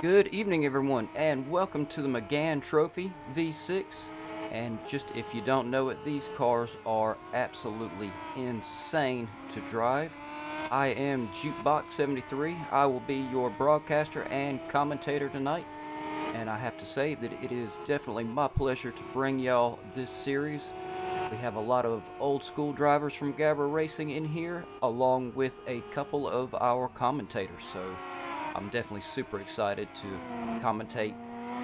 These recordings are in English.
Good evening, everyone, and welcome to the Megane Trophy V6. And just if you don't know it, these cars are absolutely insane to drive. I am Jukebox73. I will be your broadcaster and commentator tonight. And I have to say that it is definitely my pleasure to bring y'all this series. We have a lot of old school drivers from GAVRA Racing in here, along with a couple of our commentators. So I'm definitely super excited to commentate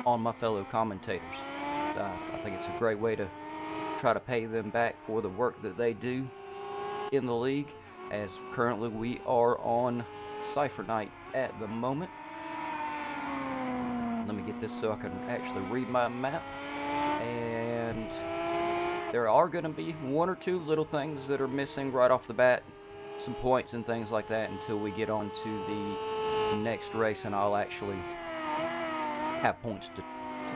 on my fellow commentators. I think it's a great way to try to pay them back for the work that they do in the league, as currently we are on Cypher Night at the moment. Let me get this so I can actually read my map. And there are going to be one or two little things that are missing right off the bat, some points and things like that, until we get on to the next race and I'll actually have points to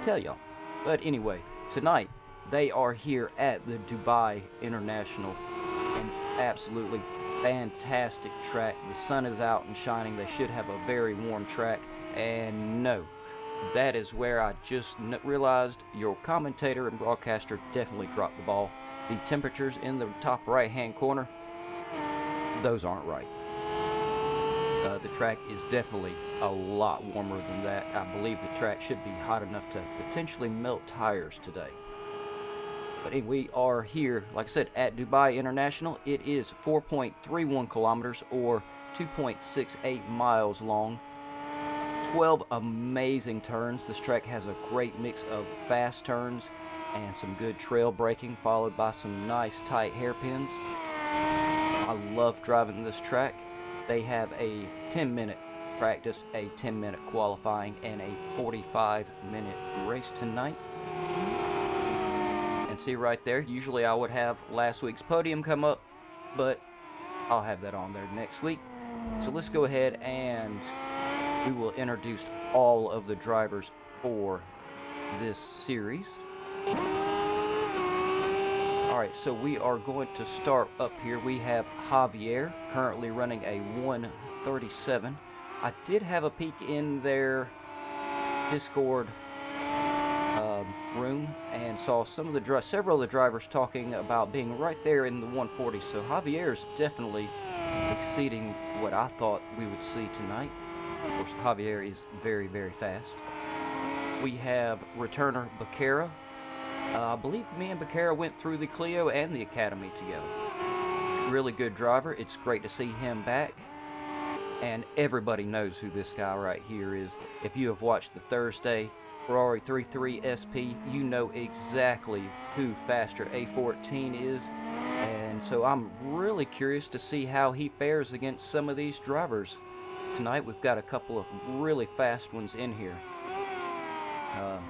tell y'all. But anyway, tonight they are here at the Dubai International, an absolutely fantastic track. The sun is out and shining. They should have a very warm track, and no, that is where I just realized your commentator and broadcaster definitely dropped the ball. The temperatures in the top right hand corner, those aren't right. The track is definitely a lot warmer than that. I believe the track should be hot enough to potentially melt tires today. But we are here, like I said, at Dubai International. It is 4.31 kilometers or 2.68 miles long. 12 amazing turns. This track has a great mix of fast turns and some good trail braking, followed by some nice tight hairpins. I love driving this track. They have a 10-minute practice, a 10-minute qualifying, and a 45-minute race tonight. And see right there, usually I would have last week's podium come up, but I'll have that on there next week. So let's go ahead and we will introduce all of the drivers for this series. Alright, so we are going to start up here. We have Javier, currently running a 137. I did have a peek in their Discord room and saw several of the drivers talking about being right there in the 140. So Javier is definitely exceeding what I thought we would see tonight. Of course, Javier is very, very fast. We have returner Becerra. I believe me and Becerra went through the Clio and the Academy together. Really good driver. It's great to see him back. And everybody knows who this guy right here is. If you have watched the Thursday Ferrari 33 SP, you know exactly who Faster A14 is. And so I'm really curious to see how he fares against some of these drivers. Tonight we've got a couple of really fast ones in here.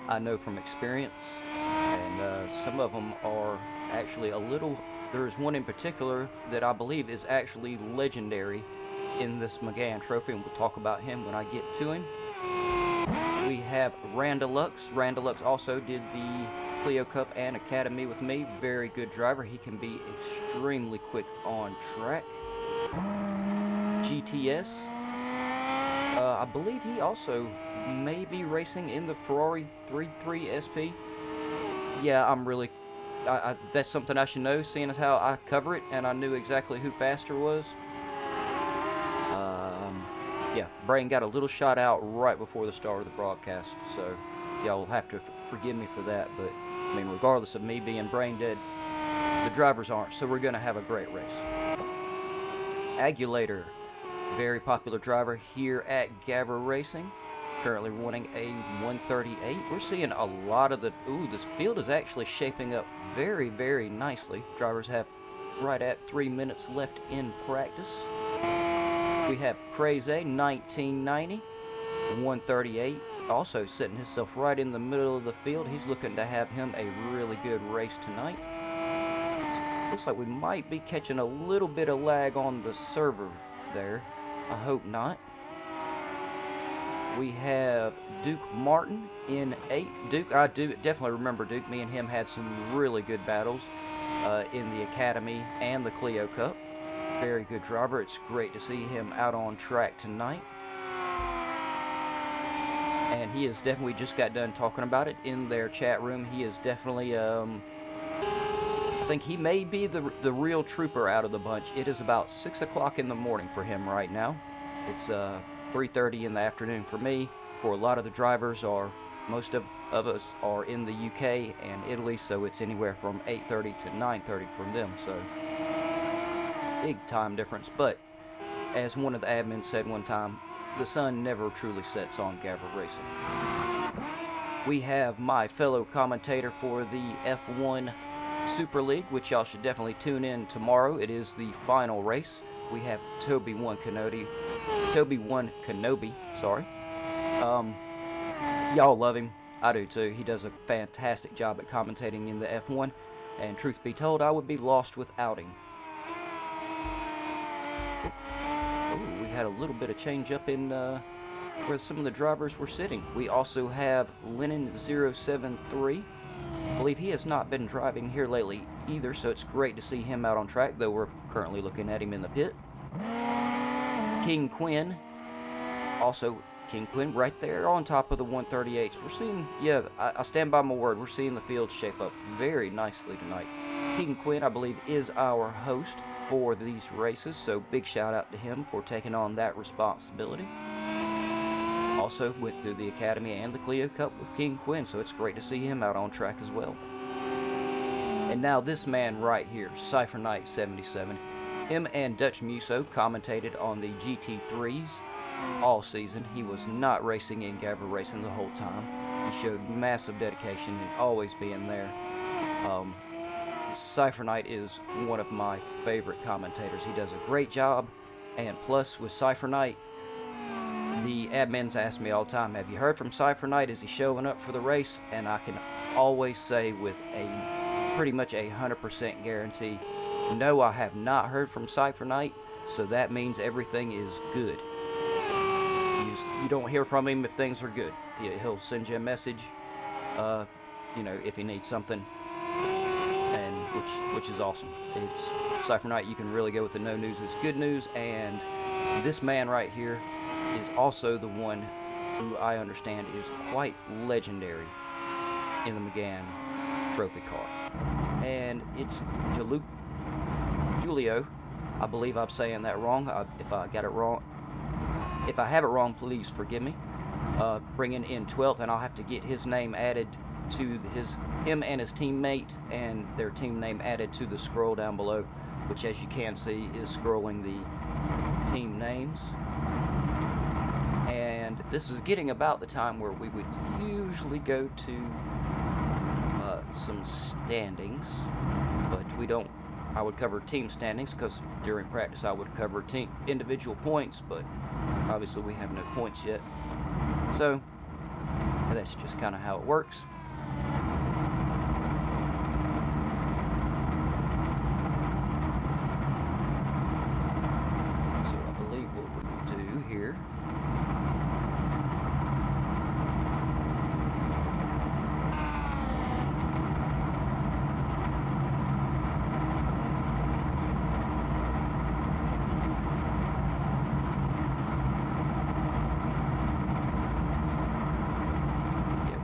I know from experience, and some of them are actually a little. There is one in particular that I believe is actually legendary in this Megane Trophy, and we'll talk about him when I get to him. We have Randalux. Randalux also did the Clio Cup and Academy with me. Very good driver. He can be extremely quick on track. GTS. I believe he also may be racing in the Ferrari 33 SP. Yeah, I'm really... that's something I should know, seeing as how I cover it, and I knew exactly who Faster was. Yeah, Brain got a little shot out right before the start of the broadcast, so y'all will have to forgive me for that, but, I mean, regardless of me being brain dead, the drivers aren't, so we're going to have a great race. Agulator. Very popular driver here at GAVRA Racing, currently running a 138. We're seeing a lot of this field is actually shaping up very, very nicely. Drivers have right at 3 minutes left in practice. We have Craze 1990, 138, also setting himself right in the middle of the field. He's looking to have him a really good race tonight. Looks like we might be catching a little bit of lag on the server there. I hope not. We have Duke Martin in 8th. Duke, I do definitely remember Duke. Me and him had some really good battles in the Academy and the Clio Cup. Very good driver. It's great to see him out on track tonight. and he is definitely, we just got done talking about it in their chat room. He is definitely, I think he may be the real trooper out of the bunch. It is about 6 o'clock in the morning for him right now. It's 3:30 in the afternoon for me. For a lot of the drivers, most of us are in the UK and Italy, so it's anywhere from 8:30 to 9:30 from them. So big time difference. But as one of the admins said one time, the sun never truly sets on GAVRA Racing. We have my fellow commentator for the F1 Super League, which y'all should definitely tune in tomorrow. It is the final race. We have Toby One Kenobi, sorry. Y'all love him. I do too. He does a fantastic job at commentating in the F1, and truth be told, I would be lost without him. Oh, we had a little bit of change up in where some of the drivers were sitting. We also have Lennon073. I believe he has not been driving here lately either, so it's great to see him out on track, though we're currently looking at him in the pit. King Quinn, also King Quinn right there on top of the 138s. We're seeing, yeah, I stand by my word, we're seeing the field shape up very nicely tonight. King Quinn, I believe, is our host for these races, so big shout out to him for taking on that responsibility. Also went through the Academy and the Clio Cup with King Quinn, so it's great to see him out on track as well. And now this man right here, Cypher Knight 77. Him and Dutch Muso commentated on the GT3s all season. He was not racing in GAVRA Racing the whole time. He showed massive dedication and always being there. Cypher Knight is one of my favorite commentators. He does a great job, and plus with Cypher Knight, the admins ask me all the time, have you heard from Cypher Knight? Is he showing up for the race? And I can always say with a pretty much 100% guarantee, no, I have not heard from Cypher Knight, so that means everything is good. You don't hear from him if things are good. He'll send you a message, if he needs something, and which is awesome. It's Cypher Knight. You can really go with the no news is good news, and this man right here is also the one who I understand is quite legendary in the Megane trophy car. And it's Julio. I believe I'm saying that wrong. If I got it wrong, if I have it wrong, please forgive me. Bringing in 12th, and I'll have to get his name added to him and his teammate and their team name added to the scroll down below, which, as you can see, is scrolling the team names. And this is getting about the time where we would usually go to some standings, but we don't. I would cover team standings because during practice I would cover individual points, but obviously we have no points yet. So that's just kind of how it works. So I believe what we'll do here .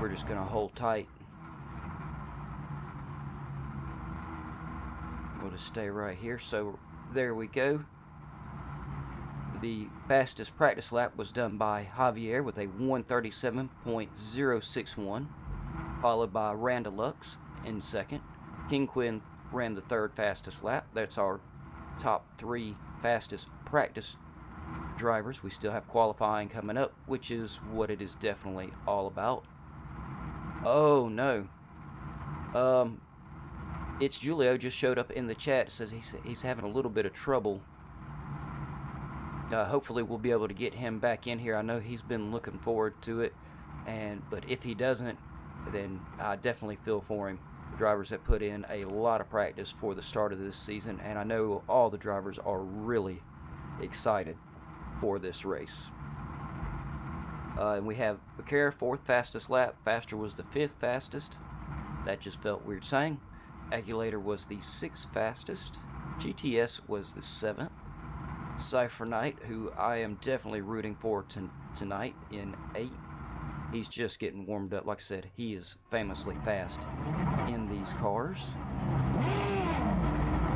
Just gonna hold tight. We'll just stay right here. So there we go. The fastest practice lap was done by Javier with a 1:37.061, followed by Randalux in second. King Quinn ran the third fastest lap. That's our top three fastest practice drivers. We still have qualifying coming up, which is what it is definitely all about. Oh no. It's Julio just showed up in the chat. It says he's having a little bit of trouble. Hopefully we'll be able to get him back in here. I know he's been looking forward to it, but if he doesn't, then I definitely feel for him. The drivers have put in a lot of practice for the start of this season, and I know all the drivers are really excited for this race. And we have Becerra, fourth fastest lap. Faster was the fifth fastest. That just felt weird saying. Agulator was the sixth fastest. GTS was the seventh. Cypher Knight, who I am definitely rooting for tonight, in eighth. he's just getting warmed up. Like I said, he is famously fast in these cars.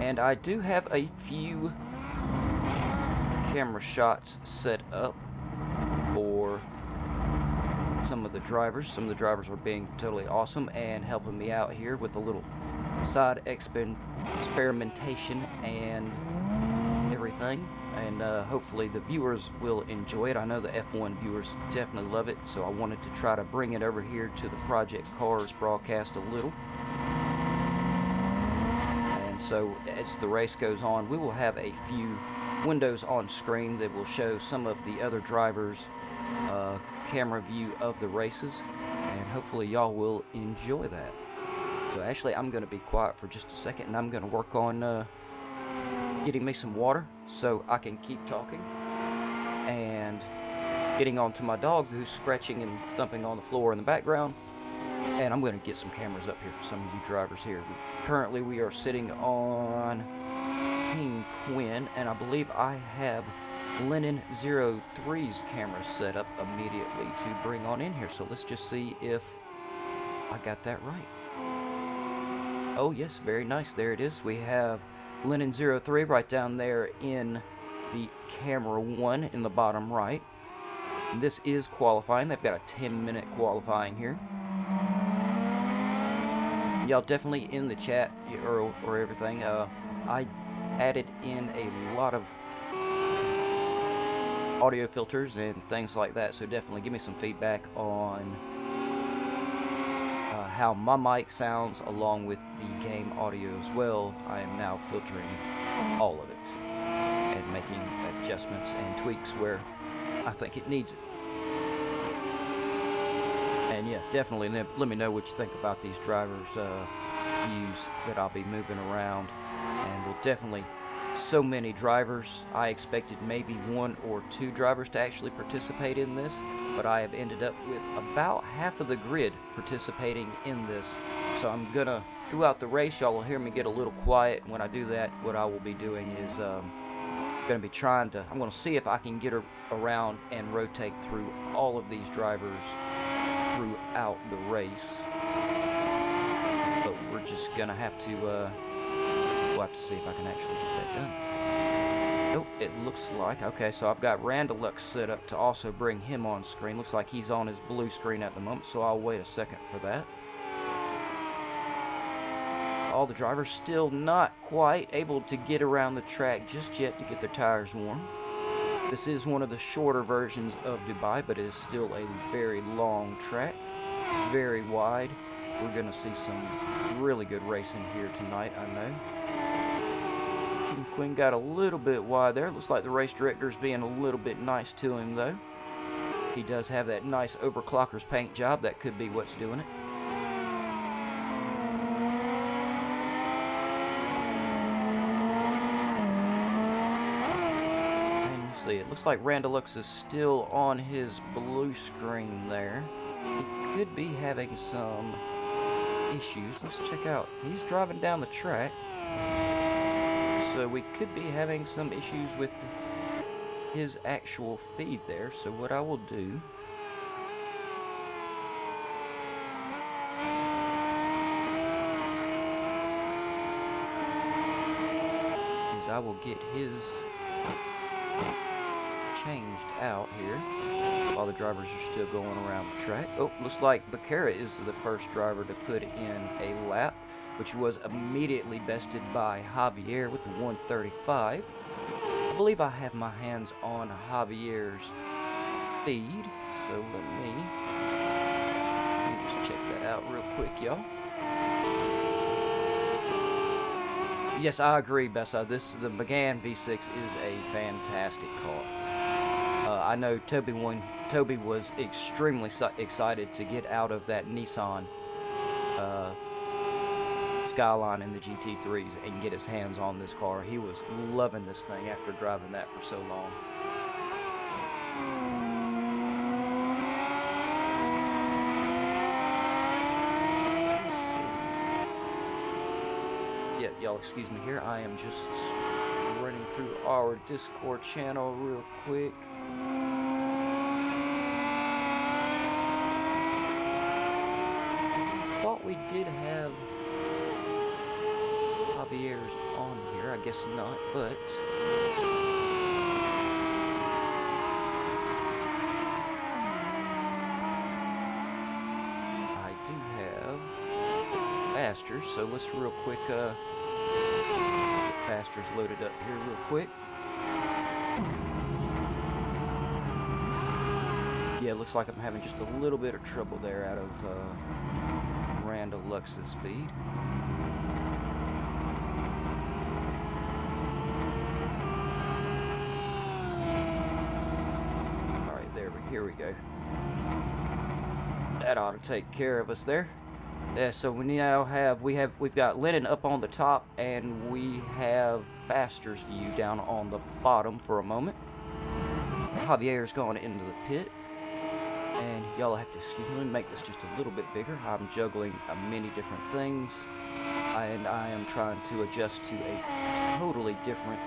And I do have a few camera shots set up for some of the drivers. Some of the drivers are being totally awesome and helping me out here with a little side experimentation and everything. And hopefully the viewers will enjoy it. I know the F1 viewers definitely love it, so I wanted to try to bring it over here to the Project Cars broadcast a little. And so as the race goes on, we will have a few windows on screen that will show some of the other drivers' camera view of the races, and hopefully y'all will enjoy that. So actually I'm going to be quiet for just a second, and I'm going to work on getting me some water so I can keep talking, and getting on to my dog who's scratching and thumping on the floor in the background. And I'm going to get some cameras up here for some of you drivers here. Currently we are sitting on King Quinn, and I believe I have Lennon 03's camera set up immediately to bring on in here. So let's just see if I got that right. Oh yes, very nice. There it is. We have Lennon 03 right down there in the camera 1 in the bottom right. And this is qualifying. They've got a 10-minute qualifying here. Y'all definitely in the chat or everything. I added in a lot of audio filters and things like that, so definitely give me some feedback on how my mic sounds along with the game audio as well. I am now filtering all of it and making adjustments and tweaks where I think it needs it. And yeah, definitely let me know what you think about these drivers' views that I'll be moving around. And we'll definitely, so many drivers. I expected maybe 1 or 2 drivers to actually participate in this, but I have ended up with about half of the grid participating in this. So I'm gonna, throughout the race, y'all will hear me get a little quiet. When I do that, what I will be doing is I'm gonna see if I can get around and rotate through all of these drivers throughout the race. But we're just gonna have to we'll have to see if I can actually get that done. Oh, it looks like, okay, so I've got Randalux set up to also bring him on screen. Looks like he's on his blue screen at the moment, so I'll wait a second for that. All the drivers still not quite able to get around the track just yet to get their tires warm. This is one of the shorter versions of Dubai, but it is still a very long track, very wide. We're going to see some really good racing here tonight, I know. King Quinn got a little bit wide there. Looks like the race director's being a little bit nice to him, though. He does have that nice overclocker's paint job. That could be what's doing it. And let's see, it looks like Randalux is still on his blue screen there. He could be having some issues. Let's check out. He's driving down the track, so we could be having some issues with his actual feed there. So what I will do is I will get his changed out here while the drivers are still going around the track. Oh, looks like Becerra is the first driver to put in a lap, which was immediately bested by Javier with the 135. I believe I have my hands on Javier's feed, so let me just check that out real quick, y'all. Yes, I agree, Bessa. The Megane V6 is a fantastic car. I know Toby was extremely excited to get out of that Nissan Skyline in the GT3s and get his hands on this car. He was loving this thing after driving that for so long. Let's see. Yeah, y'all excuse me here. I am just running through our Discord channel real quick. did have Javier's on here. I guess not, but I do have Fasters, so let's real quick get Fasters loaded up here real quick. Yeah, it looks like I'm having just a little bit of trouble there out of Randall Lux's feed. Alright, here we go. That ought to take care of us there. Yeah, so we now we've got Lennon up on the top, and we have Faster's view down on the bottom for a moment. Javier's gone into the pit. And y'all have to excuse me, make this just a little bit bigger. I'm juggling many different things, and I am trying to adjust to a totally different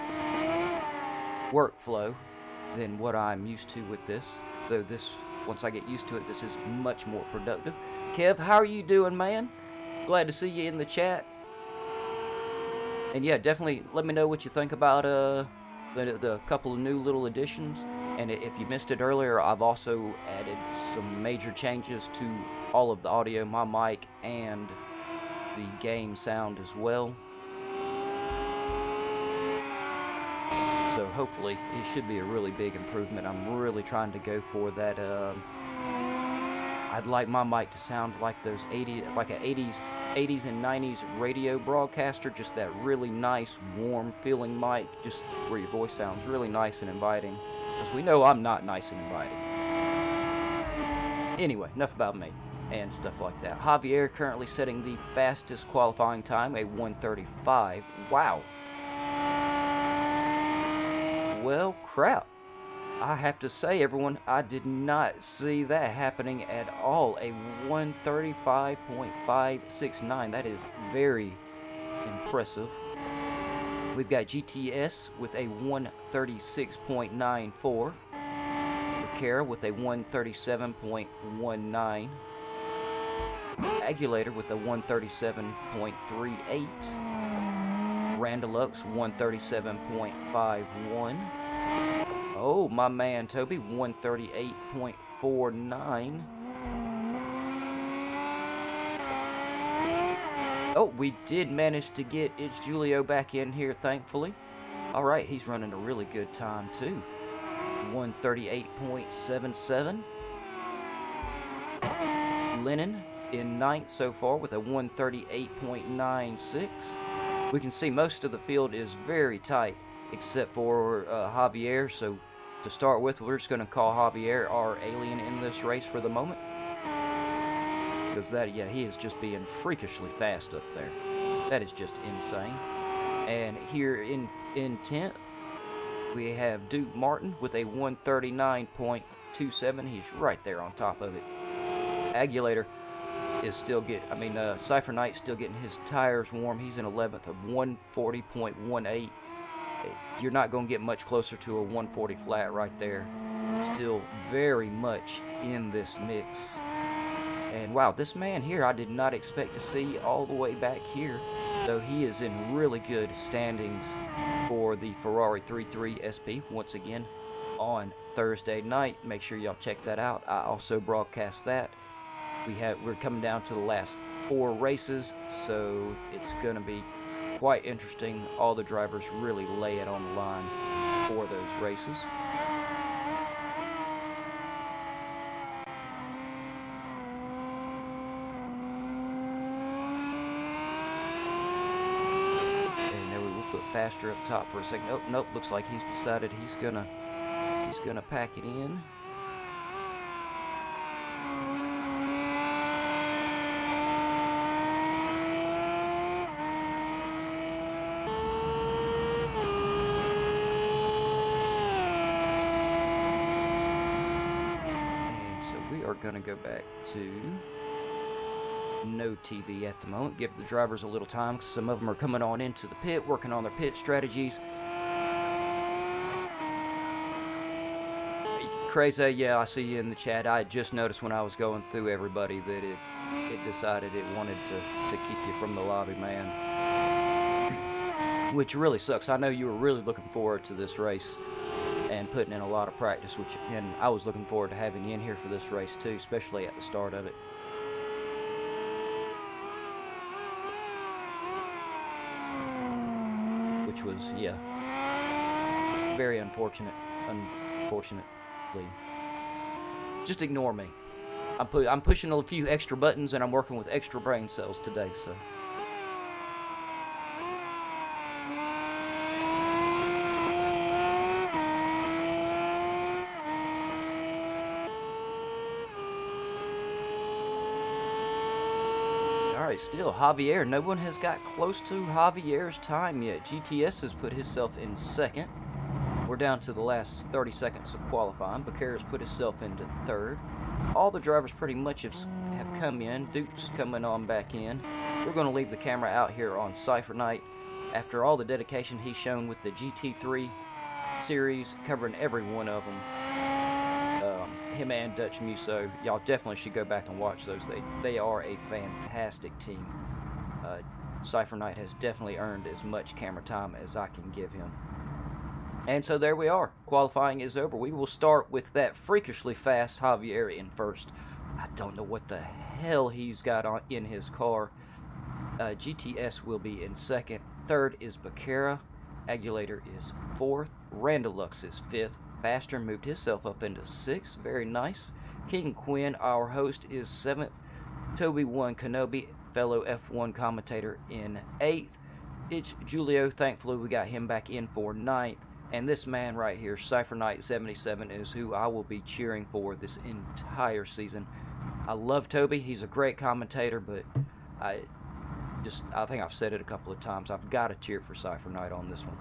workflow than what I'm used to with this. Though once I get used to it, this is much more productive. Kev, how are you doing, man? Glad to see you in the chat. And yeah, definitely let me know what you think about the couple of new little additions. And if you missed it earlier, I've also added some major changes to all of the audio, my mic, and the game sound as well. So hopefully it should be a really big improvement. I'm really trying to go for that. I'd like my mic to sound like those 80s and 90s radio broadcaster, just that really nice, warm feeling mic, just where your voice sounds really nice and inviting. Because we know I'm not nice and inviting. Anyway, enough about me and stuff like that. Javier currently setting the fastest qualifying time, a 1:35. Wow. Well, crap. I have to say, everyone, I did not see that happening at all. A 1:35.569. That is very impressive. We've got GTS with a 1:36.94. Becerra with a 1:37.19. Aguilator with a 1:37.38. Randalux 1:37.51. Oh, my man Toby 1:38.49. Oh, we did manage to get It's Julio back in here, thankfully. Alright, he's running a really good time, too. 1:38.77. Lennon in 9th so far with a 1:38.96. We can see most of the field is very tight, except for Javier. So, to start with, we're just going to call Javier our alien in this race for the moment. Because he is just being freakishly fast up there. That is just insane. And here in 10th, we have Duke Martin with a 1:39.27. He's right there on top of it. Aguilator is still Cypher Knight's still getting his tires warm. He's in 11th of 1:40.18. You're not going to get much closer to a 1:40 flat right there. Still very much in this mix. And wow, this man here I did not expect to see all the way back here, though he is in really good standings for the Ferrari 33 SP once again on Thursday night. Make sure y'all check that out. I also broadcast that. We're coming down to the last 4 races, so it's going to be quite interesting. All the drivers really lay it on the line for those races. Faster up top for a second. Oh, nope, looks like he's decided he's gonna pack it in. And so we are gonna go back to no TV at the moment. Give the drivers a little time, because some of them are coming on into the pit, working on their pit strategies. Crazy, yeah, I see you in the chat. I just noticed when I was going through everybody that it decided it wanted to kick you from the lobby, man. Which really sucks. I know you were really looking forward to this race and putting in a lot of practice, and I was looking forward to having you in here for this race too, especially at the start of it. Which was, yeah, very unfortunate. Unfortunately, just ignore me. I'm pushing a few extra buttons and I'm working with extra brain cells today, so. Alright, still, Javier. No one has got close to Javier's time yet. GTS has put himself in second. We're down to the last 30 seconds of qualifying. Becerra's put himself into third. All the drivers pretty much have come in. Duke's coming on back in. We're going to leave the camera out here on Cypher Night. After all the dedication he's shown with the GT3 series, covering every one of them. Him and Dutch Musso, y'all definitely should go back and watch those. They are a fantastic team. Cypher Night has definitely earned as much camera time as I can give him. And so there we are. Qualifying is over. We will start with that freakishly fast Javier in first. I don't know what the hell he's got in his car. GTS will be in second. Third is Becerra. Aguilator is fourth. Randalux is fifth. Faster moved himself up into sixth. Very nice. King Quinn, our host, is seventh. Toby One Kenobi, fellow F1 commentator, in eighth. It's Julio. Thankfully, we got him back in for ninth. And this man right here, Cypher Knight 77, is who I will be cheering for this entire season. I love Toby. He's a great commentator, but I think I've said it a couple of times. I've got to cheer for Cypher Knight on this one.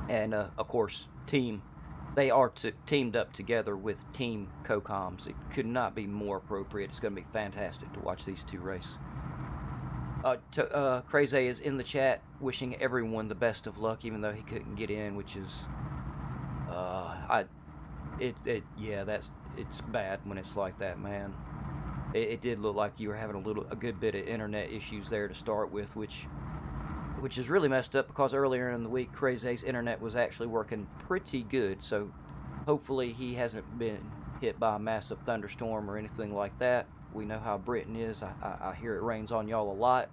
And, of course, they are teamed up together with Team CoComs. It could not be more appropriate. It's going to be fantastic to watch these two race. Crazy is in the chat, wishing everyone the best of luck, even though he couldn't get in, which is, it's bad when it's like that, man. It did look like you were having a good bit of internet issues there to start with, which is really messed up because earlier in the week, Crazy's internet was actually working pretty good, so hopefully he hasn't been hit by a massive thunderstorm or anything like that. We know how Britain is. I hear it rains on y'all a lot.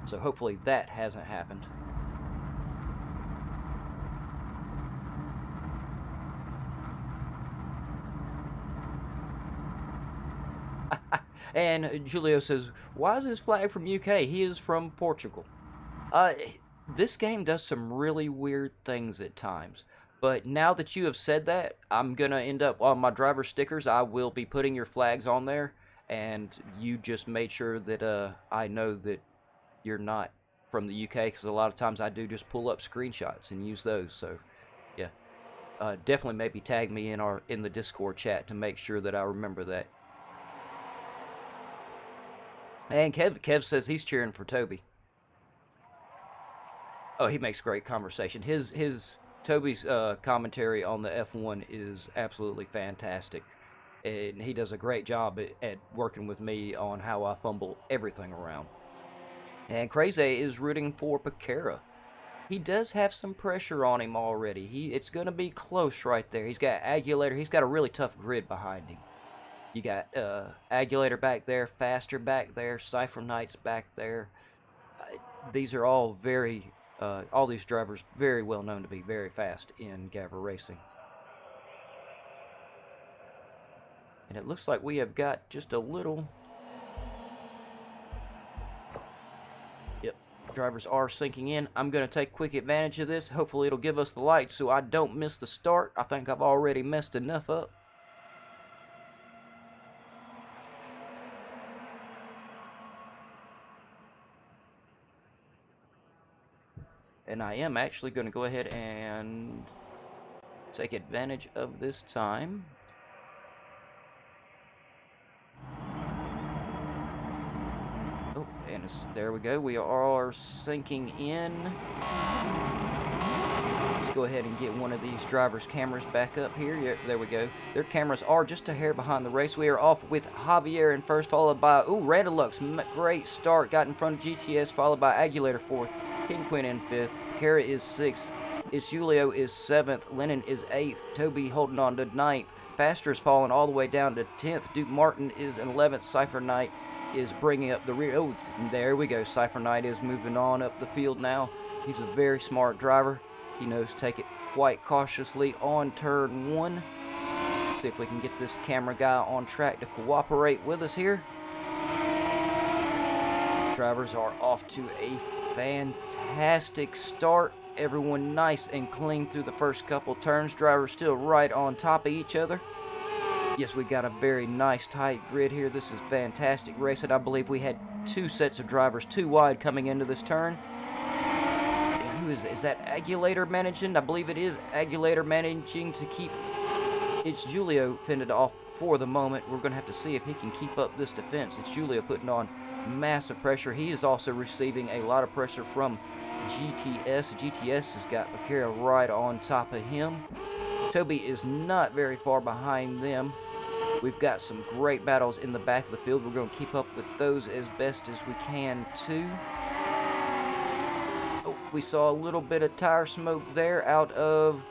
So hopefully that hasn't happened. And Julio says, why is his flag from UK? He is from Portugal. This game does some really weird things at times. But now that you have said that, I'm going to end up on my driver stickers. I will be putting your flags on there. And you just made sure that I know that you're not from the UK. Because a lot of times I do just pull up screenshots and use those. So, yeah. Definitely maybe tag me in the Discord chat to make sure that I remember that. And Kev says he's cheering for Toby. Oh, he makes great conversation. Toby's commentary on the F1 is absolutely fantastic. And he does a great job at working with me on how I fumble everything around. And Crazy is rooting for Becerra. He does have some pressure on him already. It's going to be close right there. He's got Aguilator. He's got a really tough grid behind him. You got Aguilator back there, Faster back there, Cypher Knight's back there. These are all all these drivers very well known to be very fast in GAVRA Racing. And it looks like we have got just a little... Yep, drivers are sinking in. I'm going to take quick advantage of this. Hopefully it'll give us the light so I don't miss the start. I think I've already messed enough up. And I am actually going to go ahead and take advantage of this time. Oh, and There we go. We are sinking in. Let's go ahead and get one of these drivers' cameras back up here. Yeah, there we go. Their cameras are just a hair behind the race. We are off with Javier in first, followed by, Randalux. Great start. Got in front of GTS, followed by Aguilator fourth. King Quinn in fifth. Cara is sixth. Julio is seventh. Lennon is eighth. Toby holding on to ninth. Faster is falling all the way down to 10th. Duke Martin is in 11th. Cypher Knight is bringing up the rear. Oh, there we go. Cypher Knight is moving on up the field now. He's a very smart driver. He knows to take it quite cautiously on turn one. Let's see if we can get this camera guy on track to cooperate with us here. Drivers are off to a fantastic start. Everyone nice and clean through the first couple turns. Drivers still right on top of each other. Yes, we got a very nice tight grid here. This is fantastic racing. I believe we had two sets of drivers too wide coming into this turn. Who is that Aguilator managing? I believe it is Aguilator managing to keep. It's Julio fended off for the moment. We're going to have to see if he can keep up this defense. It's Julio putting on massive pressure. He is also receiving a lot of pressure from GTS. GTS has got Bakira right on top of him. Toby is not very far behind them. We've got some great battles in the back of the field. We're going to keep up with those as best as we can too. Oh, we saw a little bit of tire smoke there out of,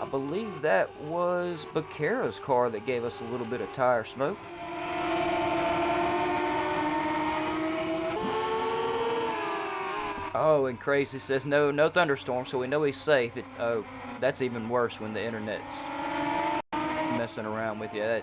I believe that was Bakira's car that gave us a little bit of tire smoke. Oh, and Crazy says no thunderstorm, so we know he's safe. That's even worse when the internet's messing around with you.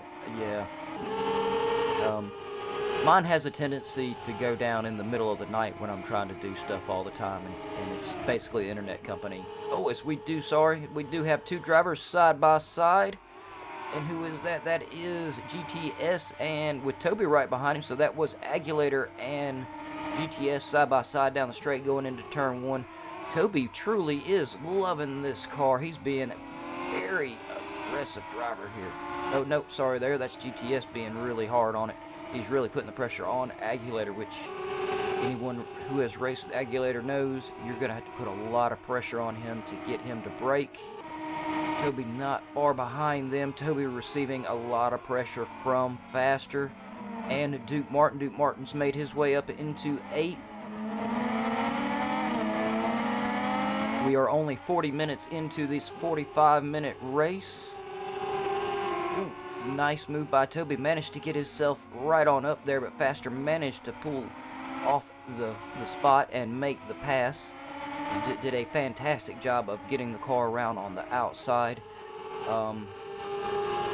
Mine has a tendency to go down in the middle of the night when I'm trying to do stuff all the time, and it's basically the internet company. Oh, as we do have two drivers side by side. And who is that? That is GTS, and with Toby right behind him, so that was Aguilator and GTS side by side down the straight going into turn one. Toby truly is loving this car. He's being a very aggressive driver here. Oh, no, sorry there. That's GTS being really hard on it. He's really putting the pressure on Aguilator, which anyone who has raced with Aguilator knows you're going to have to put a lot of pressure on him to get him to brake. Toby not far behind them. Toby receiving a lot of pressure from Faster and Duke Martin. Duke Martin's made his way up into 8th. We are only 40 minutes into this 45-minute race. Ooh, nice move by Toby. Managed to get himself right on up there, but Faster managed to pull off the spot and make the pass. Did a fantastic job of getting the car around on the outside.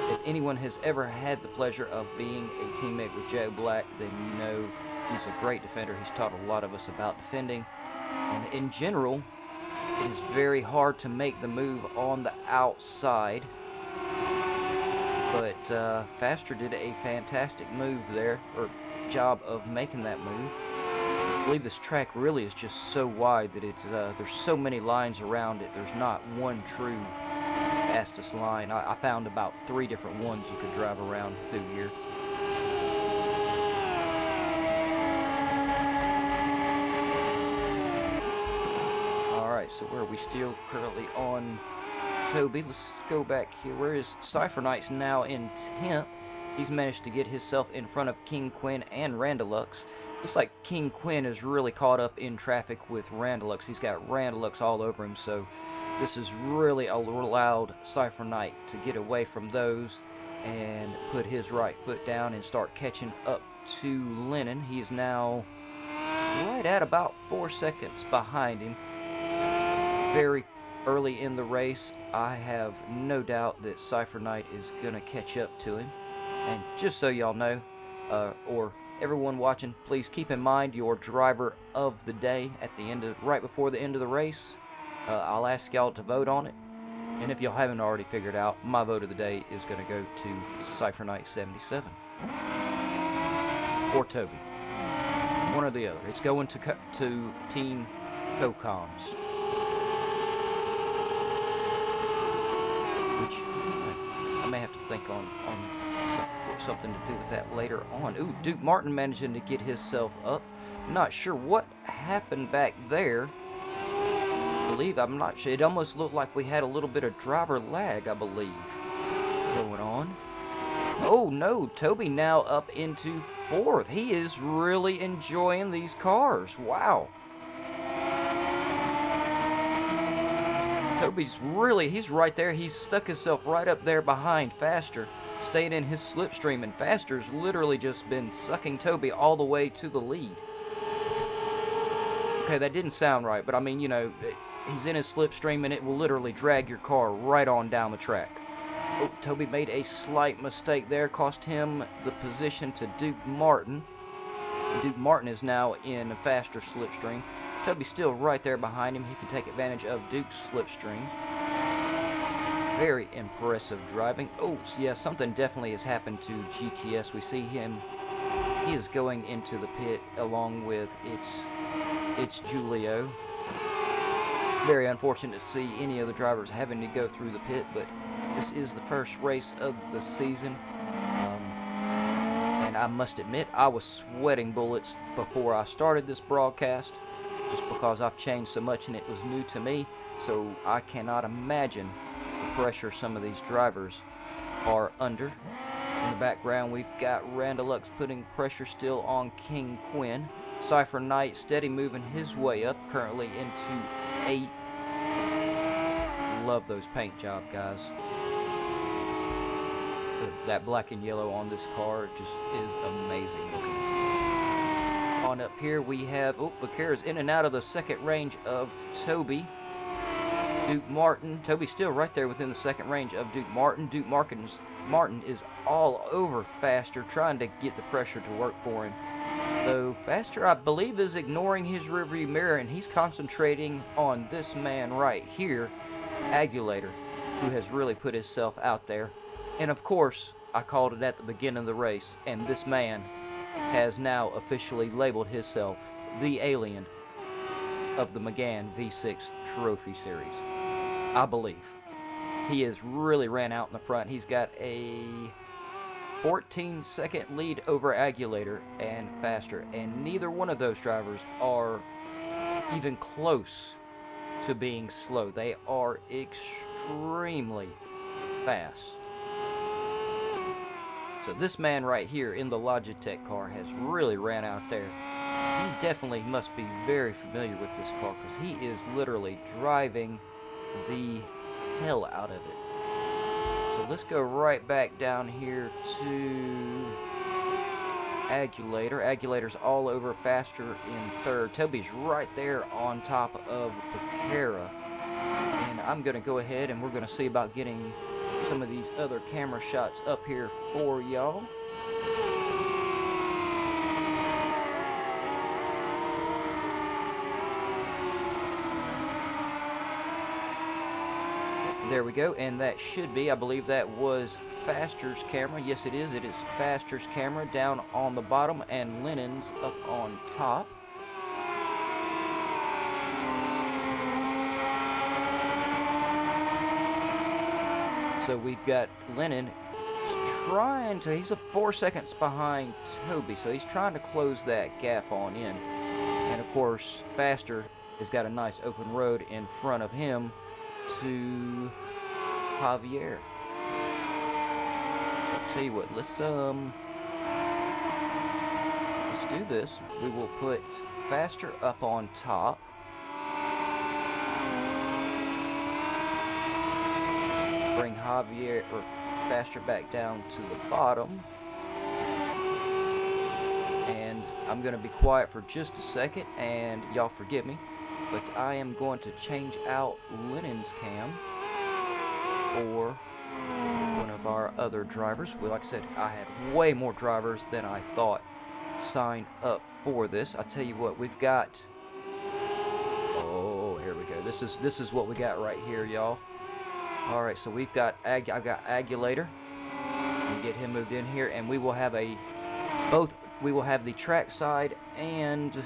If anyone has ever had the pleasure of being a teammate with Joe Black, then you know he's a great defender. He's taught a lot of us about defending. And in general, it is very hard to make the move on the outside. But Faster did a fantastic move there, or job of making that move. I believe this track really is just so wide that it's there's so many lines around it. There's not one true fastest line. I found about 3 different ones you could drive around through here. Alright, so where are we still currently on Toby? Let's go back here. Where is Cypher Knight's now in 10th? He's managed to get himself in front of King Quinn and Randalux. Looks like King Quinn is really caught up in traffic with Randalux. He's got Randalux all over him, so this has really allowed Cypher Knight to get away from those and put his right foot down and start catching up to Lennon. He is now right at about 4 seconds behind him. Very early in the race, I have no doubt that Cypher Knight is going to catch up to him. And just so y'all know, or everyone watching, please keep in mind your driver of the day at the end of, right before the end of the race. I'll ask y'all to vote on it. And if y'all haven't already figured out, my vote of the day is going to go to Cypher Knight 77 or Toby, one or the other. It's going to Team Co-Coms, which I may have to think on something. something to do with that later on. Ooh, Duke Martin managing to get himself up. Not sure what happened back there. I'm not sure. It almost looked like we had a little bit of driver lag, I believe, going on. Oh no, Toby now up into 4th. He is really enjoying these cars. Wow. Toby's really, he's right there. He's stuck himself right up there behind Faster, staying in his slipstream, and Faster's literally just been sucking Toby all the way to the lead. Okay, that didn't sound right, but I mean, you know, he's in his slipstream and it will literally drag your car right on down the track. Oh, Toby made a slight mistake there, cost him the position to Duke Martin. Duke Martin is now in a faster slipstream. Toby's still right there behind him. He can take advantage of Duke's slipstream. Very impressive driving. Oh, so yeah, something definitely has happened to GTS. We see him. He is going into the pit along with it's Julio. Very unfortunate to see any of the drivers having to go through the pit, but this is the first race of the season. And I must admit, I was sweating bullets before I started this broadcast, just because I've changed so much and it was new to me. So I cannot imagine the pressure some of these drivers are under. In the background, we've got Randalux putting pressure still on King Quinn. Cypher Knight steady moving his way up, currently into 8th. Love those paint job, guys. That black and yellow on this car just is amazing looking. On up here we have, Bakera's in and out of the second range of Toby. Duke Martin. Toby's still right there within the second range of Duke Martin. Duke Martin is all over Faster, trying to get the pressure to work for him. Though Faster, I believe, is ignoring his rearview mirror, and he's concentrating on this man right here, Agulator, who has really put himself out there. And of course, I called it at the beginning of the race, and this man has now officially labeled himself the alien of the Megane V6 Trophy Series. I believe. He has really ran out in the front. He's got a 14-second lead over Agulator and Faster, and neither one of those drivers are even close to being slow. They are extremely fast. So this man right here in the Logitech car has really ran out there. He definitely must be very familiar with this car, because he is literally driving the hell out of it. So let's go right back down here to Agulator. Agulator's all over Faster in 3rd. Toby's right there on top of Bakera. And I'm going to go ahead and we're going to see about getting some of these other camera shots up here for y'all. There we go, and that should be, I believe that was Faster's camera. Yes, it is. It is Faster's camera down on the bottom and Lennon's up on top. So we've got Lennon trying to, he's 4 seconds behind Toby, so he's trying to close that gap on in. And of course, Faster has got a nice open road in front of him to Javier. So I'll tell you what, let's do this. We will put Faster up on top. Bring Javier or Faster back down to the bottom. And I'm going to be quiet for just a second, and y'all forgive me, but I am going to change out Lennon's cam for one of our other drivers. Well, like I said, I had way more drivers than I thought sign up for this. I tell you what, we've got, oh, here we go. This is what we got right here, y'all. All right, so we've got I've got Agulator. We get him moved in here, and we will have we will have the track side and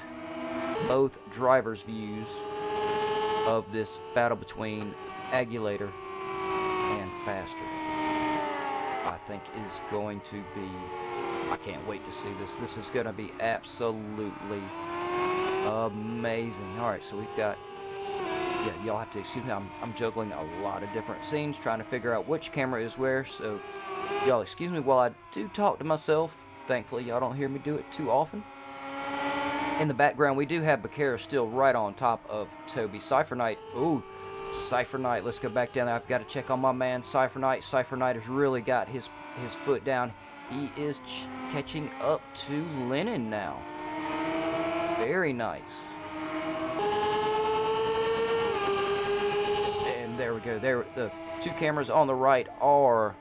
both drivers' views of this battle between Agulator and Faster. I think is going to be, I can't wait to see this. This is going to be absolutely amazing. Alright, so we've got, yeah, y'all have to excuse me, I'm juggling a lot of different scenes, trying to figure out which camera is where, so y'all excuse me while I do talk to myself. Thankfully, y'all don't hear me do it too often. In the background, we do have Vaquero still right on top of Toby. Cypher Knight, ooh, Cypher Knight, let's go back down there. I've got to check on my man, Cypher Knight. Cypher Knight has really got his foot down. He is catching up to Lennon now. Very nice. And there we go. There, the two cameras on the right are...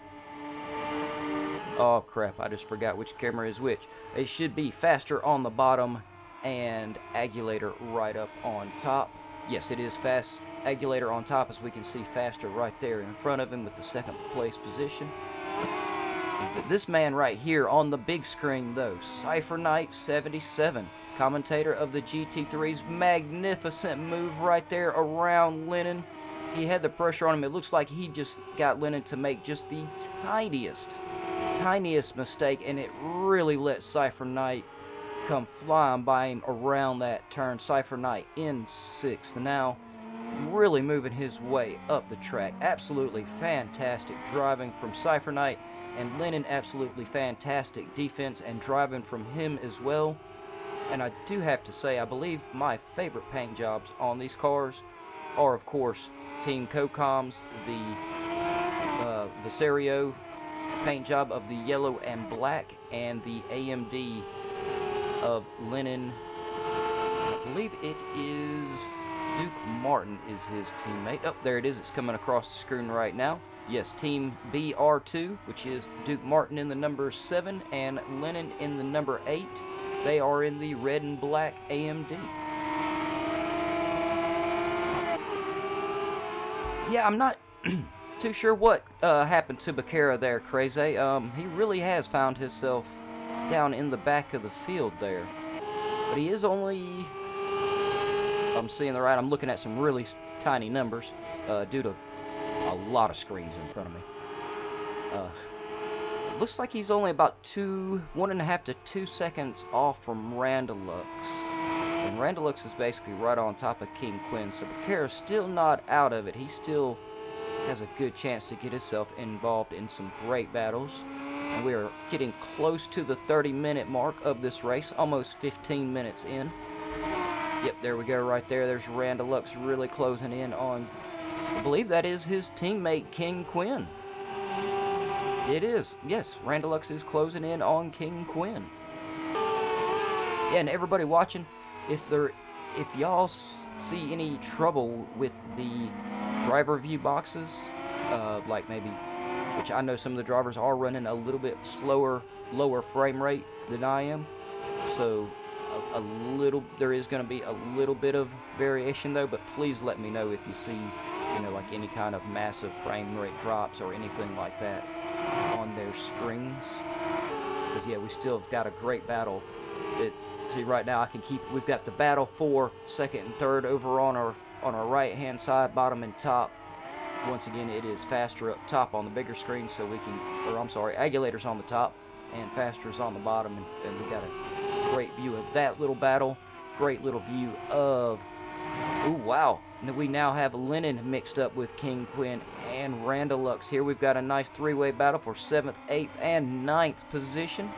Oh, crap. I just forgot which camera is which. It should be Faster on the bottom and Agulator right up on top. Yes, it is Fast Agulator on top, as we can see Faster right there in front of him with the second place position. But this man right here on the big screen, though, Cypher Knight 77, commentator of the GT3's magnificent move right there around Lennon. He had the pressure on him. It looks like he just got Lennon to make just the tiniest mistake, and it really let Cypher Knight come flying by him around that turn. Cypher Knight in 6th. Now, really moving his way up the track. Absolutely fantastic driving from Cypher Knight, and Lennon absolutely fantastic defense and driving from him as well. And I do have to say, I believe my favorite paint jobs on these cars are, of course, Team Cocom's, the Visario paint job of the yellow and black, and the AMD of Lennon. I believe it is Duke Martin is his teammate. Oh, there it is. It's coming across the screen right now. Yes, Team BR2, which is Duke Martin in the number 7 and Lennon in the number 8. They are in the red and black AMD. Yeah, I'm not too sure what happened to Vaquero there, Crazy. He really has found himself down in the back of the field there. But he is only... I'm seeing the right. I'm looking at some really tiny numbers due to a lot of screens in front of me. It looks like he's only about 1.5 to 2 seconds off from Randalux. And Randalux is basically right on top of King Quinn, so Vaquero's still not out of it. He still has a good chance to get himself involved in some great battles. And we are getting close to the 30-minute mark of this race, almost 15 minutes in. Yep, there we go right there. There's Randalux really closing in on, I believe that is his teammate, King Quinn. It is. Yes, Randalux is closing in on King Quinn. Yeah, and everybody watching, if y'all see any trouble with the driver view boxes, like maybe, which I know some of the drivers are running a little bit slower, lower frame rate than I am, so there is going to be a little bit of variation though, but please let me know if you see, like any kind of massive frame rate drops or anything like that on their screens. Because yeah, we still have got a great battle. See right now we've got the battle for second and third over on our right hand side, bottom and top. Once again, it is Faster up top on the bigger screen, so we can, Agulator's on the top and Faster's on the bottom, and we got a great view of that little battle. Great little view of, ooh, wow. We now have Lennon mixed up with King Quinn and Randalux. Here we've got a nice three-way battle for 7th, 8th, and 9th position.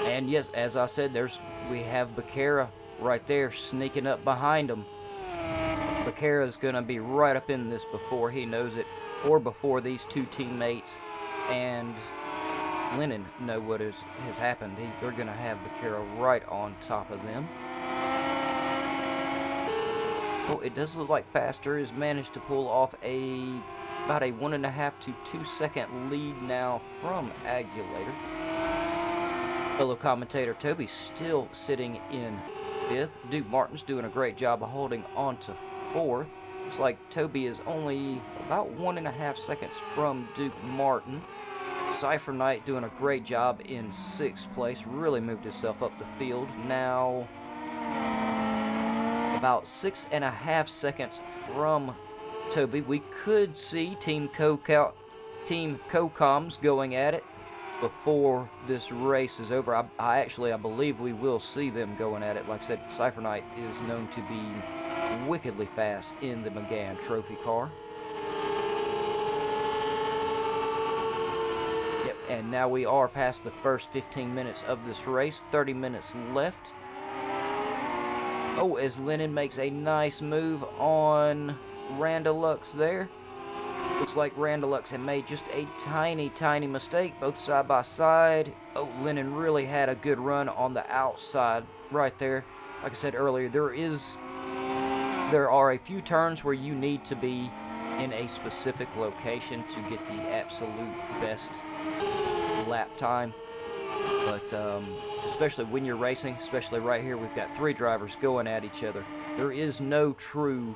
And yes, as I said, we have Vaquero right there sneaking up behind him. Vaquero is going to be right up in this before he knows it, or before these two teammates and Lennon know what has happened. They're going to have Vaquero right on top of them. Oh, it does look like Faster has managed to pull off about a 1.5 to 2 second lead now from Agulator. Fellow commentator Toby still sitting in 5th. Duke Martin's doing a great job of holding on to 4th. Looks like Toby is only about 1.5 seconds from Duke Martin. Cypher Knight doing a great job in 6th place. Really moved himself up the field. Now about 6.5 seconds from Toby, we could see Team CoComs going at it before this race is over. I believe we will see them going at it. Like I said, Cypher Knight is known to be wickedly fast in the Megane trophy car. Yep, and now we are past the first 15 minutes of this race. 30 minutes left. Oh, as Lennon makes a nice move on Randalux there. Looks like Randalux had made just a tiny mistake, both side by side. Oh, Lennon really had a good run on the outside right there. Like I said earlier, there are a few turns where you need to be in a specific location to get the absolute best lap time. But especially when you're racing, especially right here, we've got 3 drivers going at each other. There is no true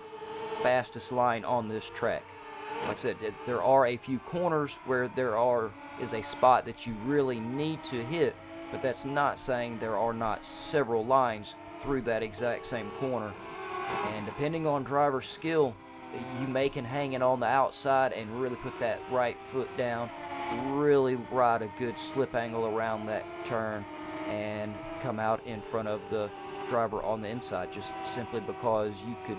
fastest line on this track. Like I said, there are a few corners where is a spot that you really need to hit, but that's not saying there are not several lines through that exact same corner. And depending on driver skill, you can hang it on the outside and really put that right foot down, really ride a good slip angle around that turn, and come out in front of the driver on the inside, just simply because you could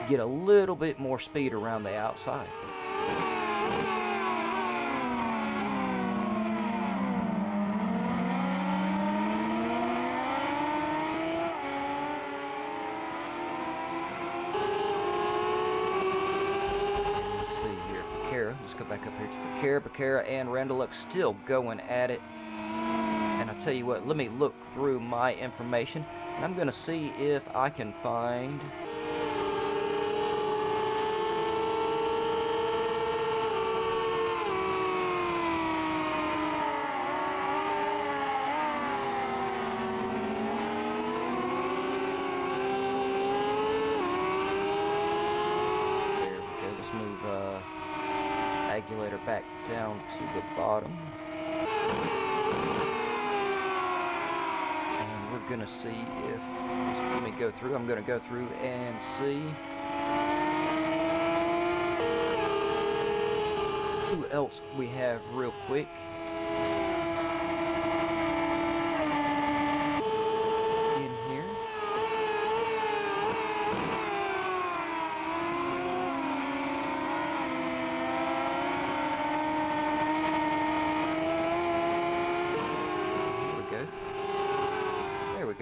get a little bit more speed around the outside. Let's see here, Becerra. Let's go back up here to Becerra. Becerra and Randalux still going at it. And I'll tell you what, let me look through my information, and I'm going to see if I can find... Regulator back down to the bottom, and we're gonna see if, let me go through, I'm gonna go through and see who else we have real quick.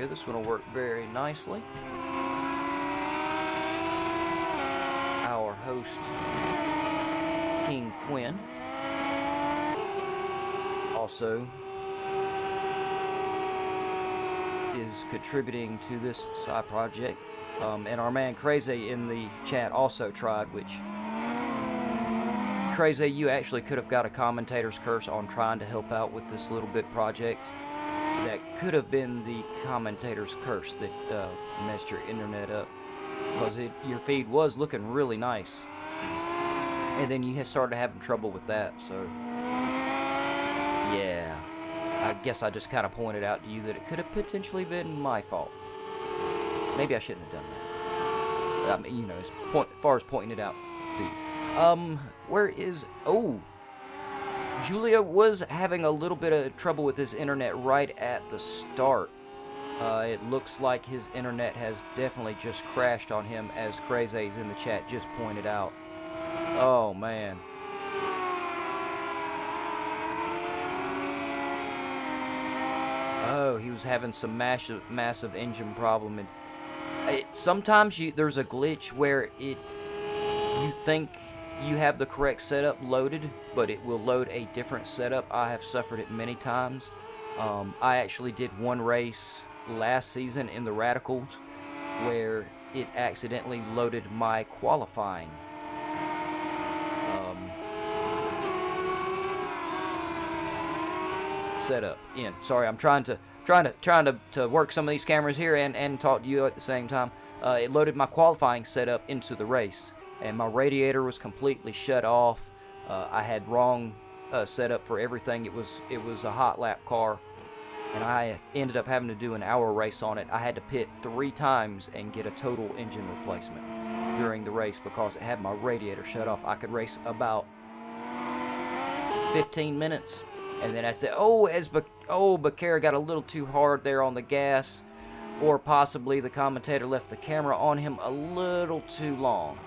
This one will work very nicely. Our host, King Quinn, also is contributing to this side project. And our man Crazy in the chat also tried, which... Crazy, you actually could have got a commentator's curse on trying to help out with this little bit project. That could have been the commentator's curse that messed your internet up, because your feed was looking really nice, and then you started having trouble with that. So yeah, I guess I just kind of pointed out to you that it could have potentially been my fault. Maybe I shouldn't have done that. I mean, you know, as far as pointing it out to you. Where is... Oh, Julia was having a little bit of trouble with his internet right at the start. It looks like his internet has definitely just crashed on him, as Crazy's in the chat just pointed out. Oh, man. Oh, he was having some massive engine problem. And sometimes there's a glitch where you think you have the correct setup loaded, but it will load a different setup. I have suffered it many times. I actually did one race last season in the Radicals where it accidentally loaded my qualifying setup in. Sorry, I'm trying to work some of these cameras here and talk to you at the same time. It loaded my qualifying setup into the race, and my radiator was completely shut off. I had wrong setup for everything. It was a hot lap car, and I ended up having to do an hour race on it. I had to pit 3 times and get a total engine replacement. during the race because it had my radiator shut off. I could race about 15 minutes, and then at the Becerra got a little too hard there on the gas, or possibly the commentator left the camera on him a little too long.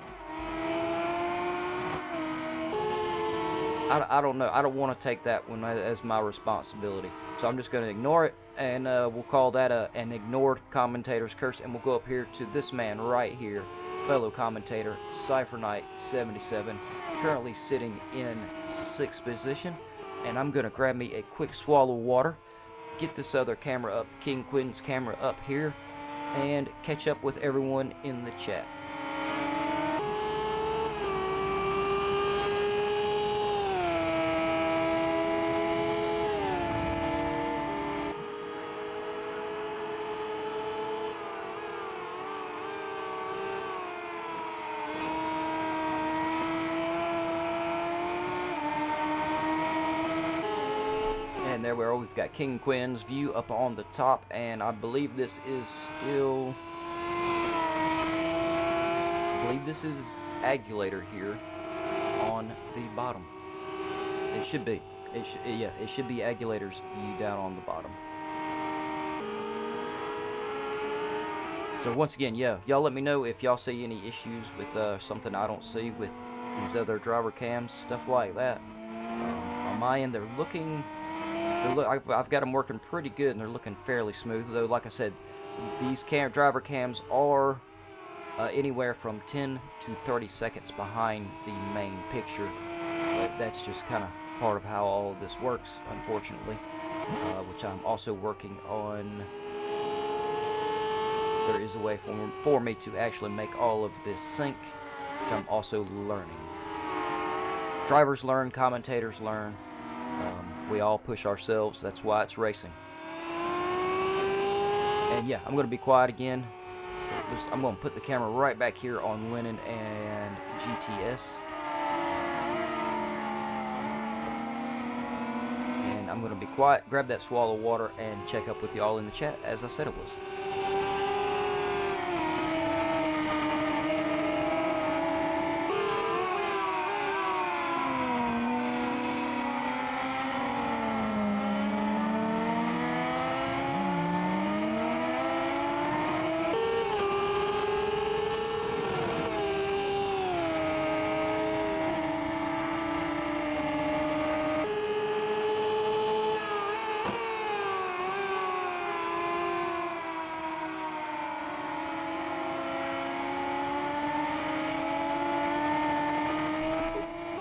I don't know. I don't want to take that one as my responsibility, so I'm just going to ignore it, and we'll call that an ignored commentator's curse, and we'll go up here to this man right here, fellow commentator Cypher Knight 77, currently sitting in 6th position, and I'm going to grab me a quick swallow of water, get this other camera up, King Quinn's camera up here, and catch up with everyone in the chat. And there we are, we've got King Quinn's view up on the top, and I believe this is still, Agulator here on the bottom. It should be. It should be Agulator's view down on the bottom. So once again, y'all let me know if y'all see any issues with something I don't see with these other driver cams, stuff like that. On my end, they're looking... I've got them working pretty good, and they're looking fairly smooth. Though, like I said, these driver cams are anywhere from 10 to 30 seconds behind the main picture. But that's just kind of part of how all of this works, unfortunately. Which I'm also working on. There is a way for me to actually make all of this sync, which I'm also learning. Drivers learn, commentators learn. We all push ourselves. That's why it's racing. And yeah, I'm going to be quiet again. I'm going to put the camera right back here on Lennon and GTS. And I'm going to be quiet, grab that swallow of water, and check up with y'all in the chat as I said it was.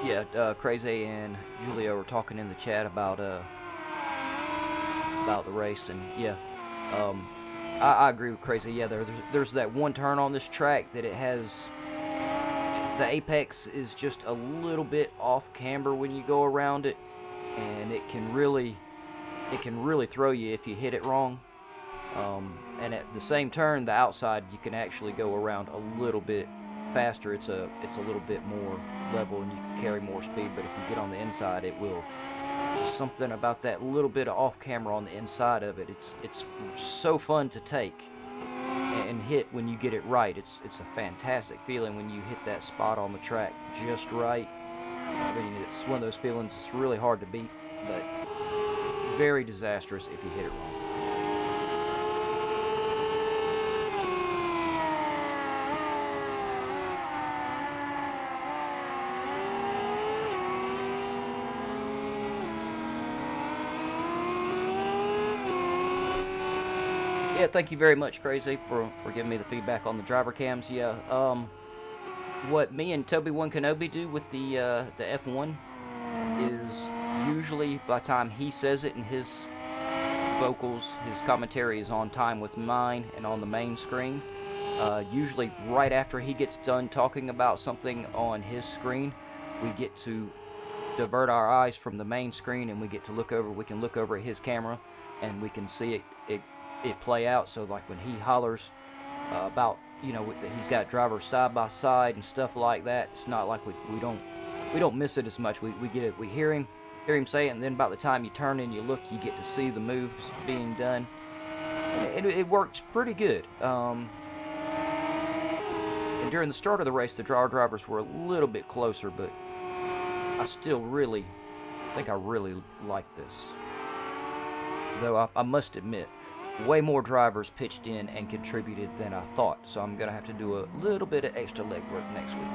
Yeah, Crazy and Julio were talking in the chat about the race, and yeah, I agree with Crazy. Yeah, there's that one turn on this track that it has. The apex is just a little bit off camber when you go around it, and it can really throw you if you hit it wrong. And at the same turn, the outside, you can actually go around a little bit faster. It's a little bit more level, and you can carry more speed. But if you get on the inside, it will. Just something about that little bit of off camera on the inside of it. It's so fun to take and hit when you get it right. It's a fantastic feeling when you hit that spot on the track just right. I mean, it's one of those feelings that's really hard to beat, but very disastrous if you hit it wrong. Yeah, thank you very much, Crazy, for giving me the feedback on the driver cams. Yeah, what me and Toby One Kenobi do with the F1 is usually by the time he says it in his vocals, his commentary is on time with mine and on the main screen. Usually right after he gets done talking about something on his screen, we get to divert our eyes from the main screen and we get to look over. We can look over at his camera and we can see it play out. So like when he hollers about, you know, he's got drivers side by side and stuff like that, it's not like we don't miss it as much. We get it, we hear him say it, and then by the time you turn and you look, you get to see the moves being done, and it works pretty good. And during the start of the race, our drivers were a little bit closer, but I still think I really like this. Though I must admit, way more drivers pitched in and contributed than I thought, so I'm going to have to do a little bit of extra legwork next week.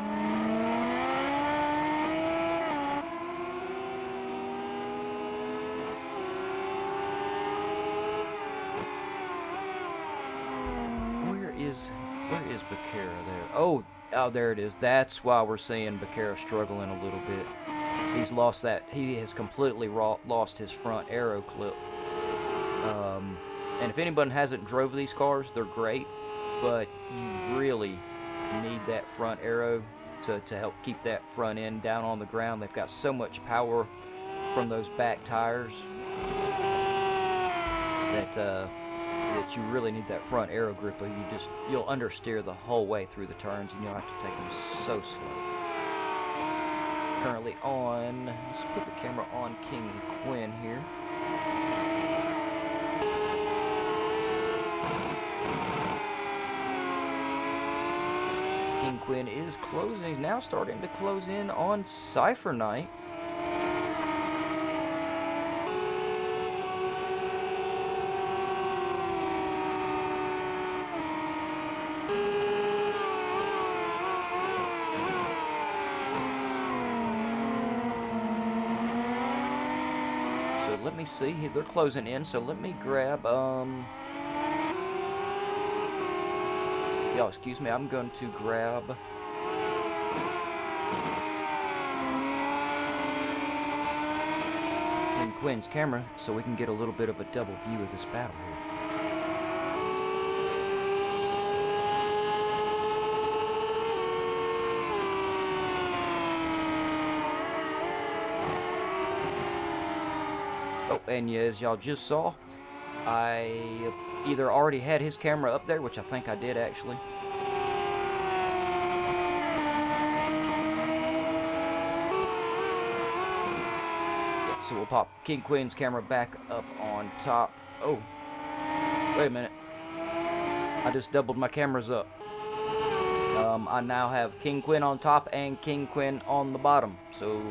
Where is Becerra there? Oh, there it is. That's why we're seeing Becerra struggling a little bit. He's lost that. He has completely lost his front aero clip. And if anyone hasn't drove these cars, they're great, but you really need that front aero to help keep that front end down on the ground. They've got so much power from those back tires that you really need that front aero grip, or you'll understeer the whole way through the turns, and you'll have to take them so slow. Currently on, let's put the camera on King Quinn here. King Quinn is closing. He's now starting to close in on Cypher Knight. So let me see. They're closing in. So let me grab y'all, excuse me, I'm going to grab King Quinn's camera so we can get a little bit of a double view of this battle here. Oh, and yeah, as y'all just saw, I either already had his camera up there, which I think I did actually. Yeah, so we'll pop King Quinn's camera back up on top. Oh, wait a minute. I just doubled my cameras up. I now have King Quinn on top and King Quinn on the bottom. So,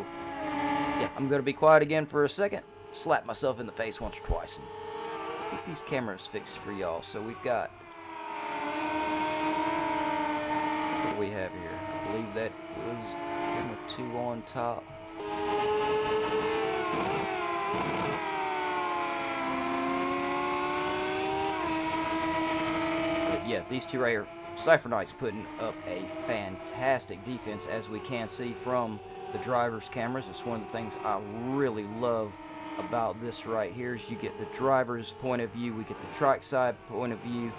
yeah, I'm going to be quiet again for a second. Slap myself in the face once or twice and get these cameras fixed for y'all. So we've got, what do we have here? I believe that was camera 2 on top. But yeah, these two right here, Cypher Knight's putting up a fantastic defense, as we can see from the driver's cameras. It's one of the things I really love about this right here is you get the driver's point of view, we get the track side point of view.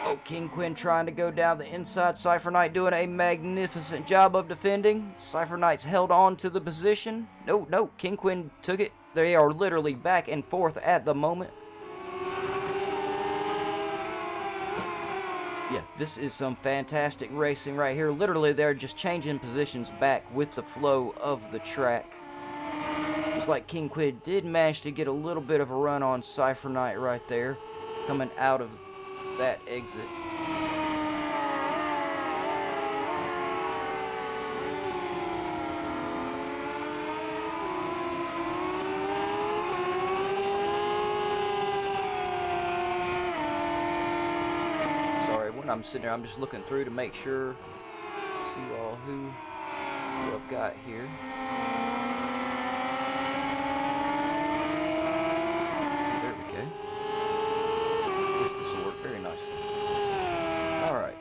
Oh, King Quinn trying to go down the inside. Cypher Knight doing a magnificent job of defending. Cypher Knight's held on to the position. No, King Quinn took it. They are literally back and forth at the moment. Yeah, this is some fantastic racing right here. Literally, they're just changing positions back with the flow of the track. Looks like King Quinn did manage to get a little bit of a run on Cypher Knight right there, coming out of that exit. Sorry, when I'm sitting there, I'm just looking through to make sure to see all who I've got here. This will work very nicely. Alright.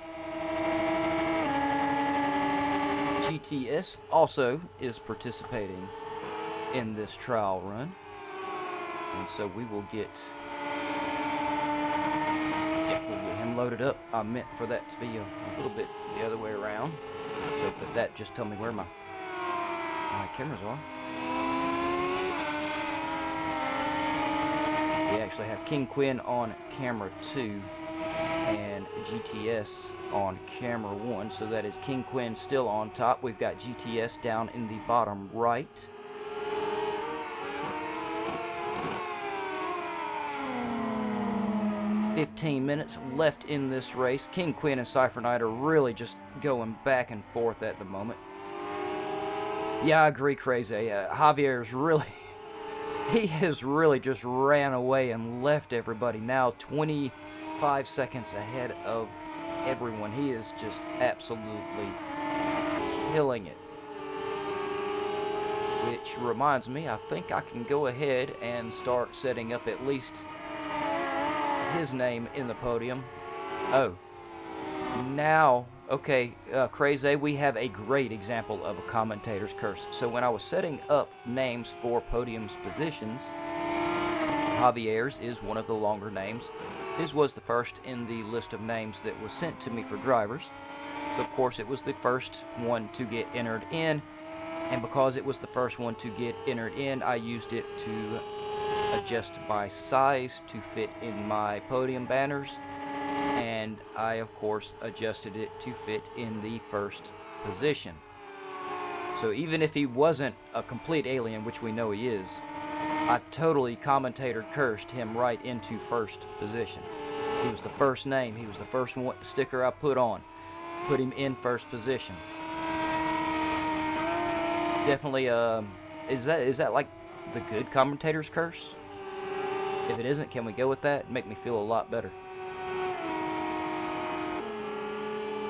GTS also is participating in this trial run. And so we will get... yeah, we'll get him loaded up. I meant for that to be a little bit the other way around. So, but that just told me where my cameras are. We actually have King Quinn on camera 2 and GTS on camera 1, so that is King Quinn still on top. We've got GTS down in the bottom right. 15 minutes left in this race. King Quinn and Cypher Knight are really just going back and forth at the moment. Yeah, I agree, Crazy. Javier's really... he has really just ran away and left everybody. Now 25 seconds ahead of everyone. He is just absolutely killing it. Which reminds me, I think I can go ahead and start setting up at least his name in the podium. Oh. Now, okay, Crazy, we have a great example of a commentator's curse. So when I was setting up names for podium's positions, Javier's is one of the longer names. His was the first in the list of names that was sent to me for drivers. So of course it was the first one to get entered in. And because it was the first one to get entered in, I used it to adjust by size to fit in my podium banners. And I, of course, adjusted it to fit in the first position. So even if he wasn't a complete alien, which we know he is, I totally commentator cursed him right into first position. He was the first name. He was the first one, sticker I put on. Put him in first position. Definitely, is that like the good commentator's curse? If it isn't, can we go with that? Make me feel a lot better.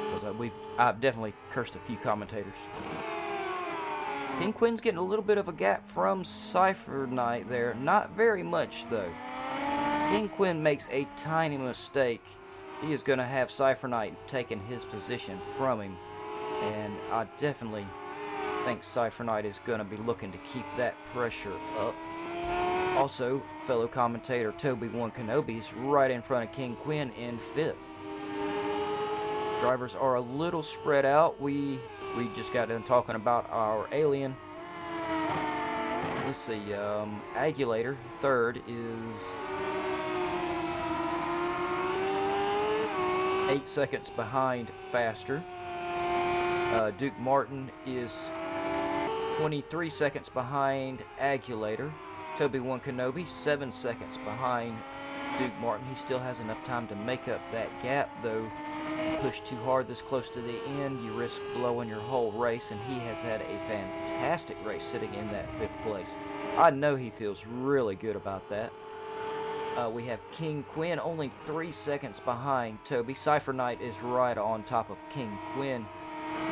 Because I've definitely cursed a few commentators. King Quinn's getting a little bit of a gap from Cypher Knight there. Not very much, though. King Quinn makes a tiny mistake. He is going to have Cypher Knight taking his position from him. And I definitely think Cypher Knight is going to be looking to keep that pressure up. Also, fellow commentator Toby One Kenobi is right in front of King Quinn in 5th. Drivers are a little spread out. We just got done talking about our alien. Let's see, Agulator, 3rd, is 8 seconds behind Faster. Duke Martin is 23 seconds behind Agulator. Toby One Kenobi, 7 seconds behind Duke Martin. He still has enough time to make up that gap, though. You push too hard this close to the end, you risk blowing your whole race, and he has had a fantastic race sitting in that 5th place. I know he feels really good about that. We have King Quinn only 3 seconds behind Toby. Cypher Knight is right on top of King Quinn.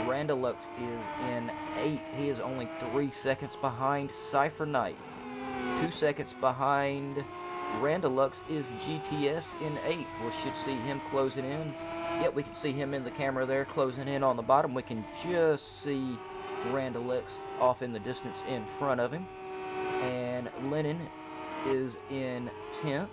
Randalux is in 8th. He is only 3 seconds behind Cypher Knight. 2 seconds behind Randalux is GTS in 8th. We should see him closing in. Yep, we can see him in the camera there closing in on the bottom. We can just see Randalux off in the distance in front of him. And Lennon is in 10th.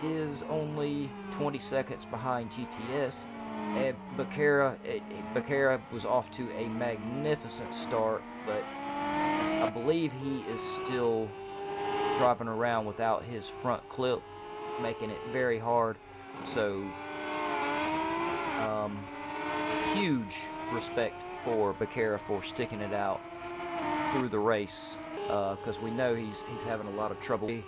He is only 20 seconds behind GTS. And Becerra was off to a magnificent start, but I believe he is still driving around without his front clip, making it very hard. So, huge respect for Becerra for sticking it out through the race, because we know he's having a lot of trouble. It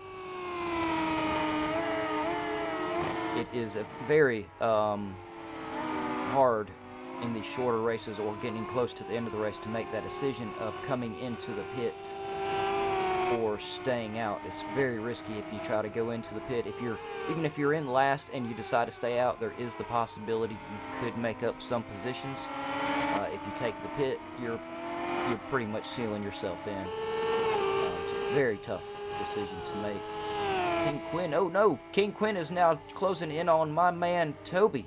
is a very hard in these shorter races or getting close to the end of the race to make that decision of coming into the pit or staying out. It's very risky if you try to go into the pit. Even if you're in last and you decide to stay out, there is the possibility you could make up some positions. If you take the pit, you're pretty much sealing yourself in. It's a very tough decision to make. King Quinn, oh no, King Quinn is now closing in on my man Toby.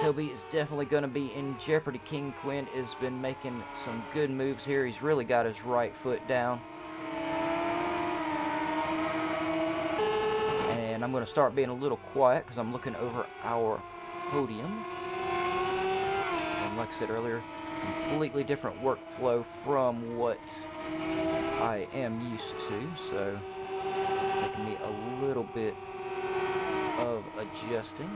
Toby is definitely going to be in jeopardy. King Quinn has been making some good moves here. He's really got his right foot down. And I'm going to start being a little quiet because I'm looking over our podium. And like I said earlier, completely different workflow from what I am used to. So, it's taking me a little bit of adjusting.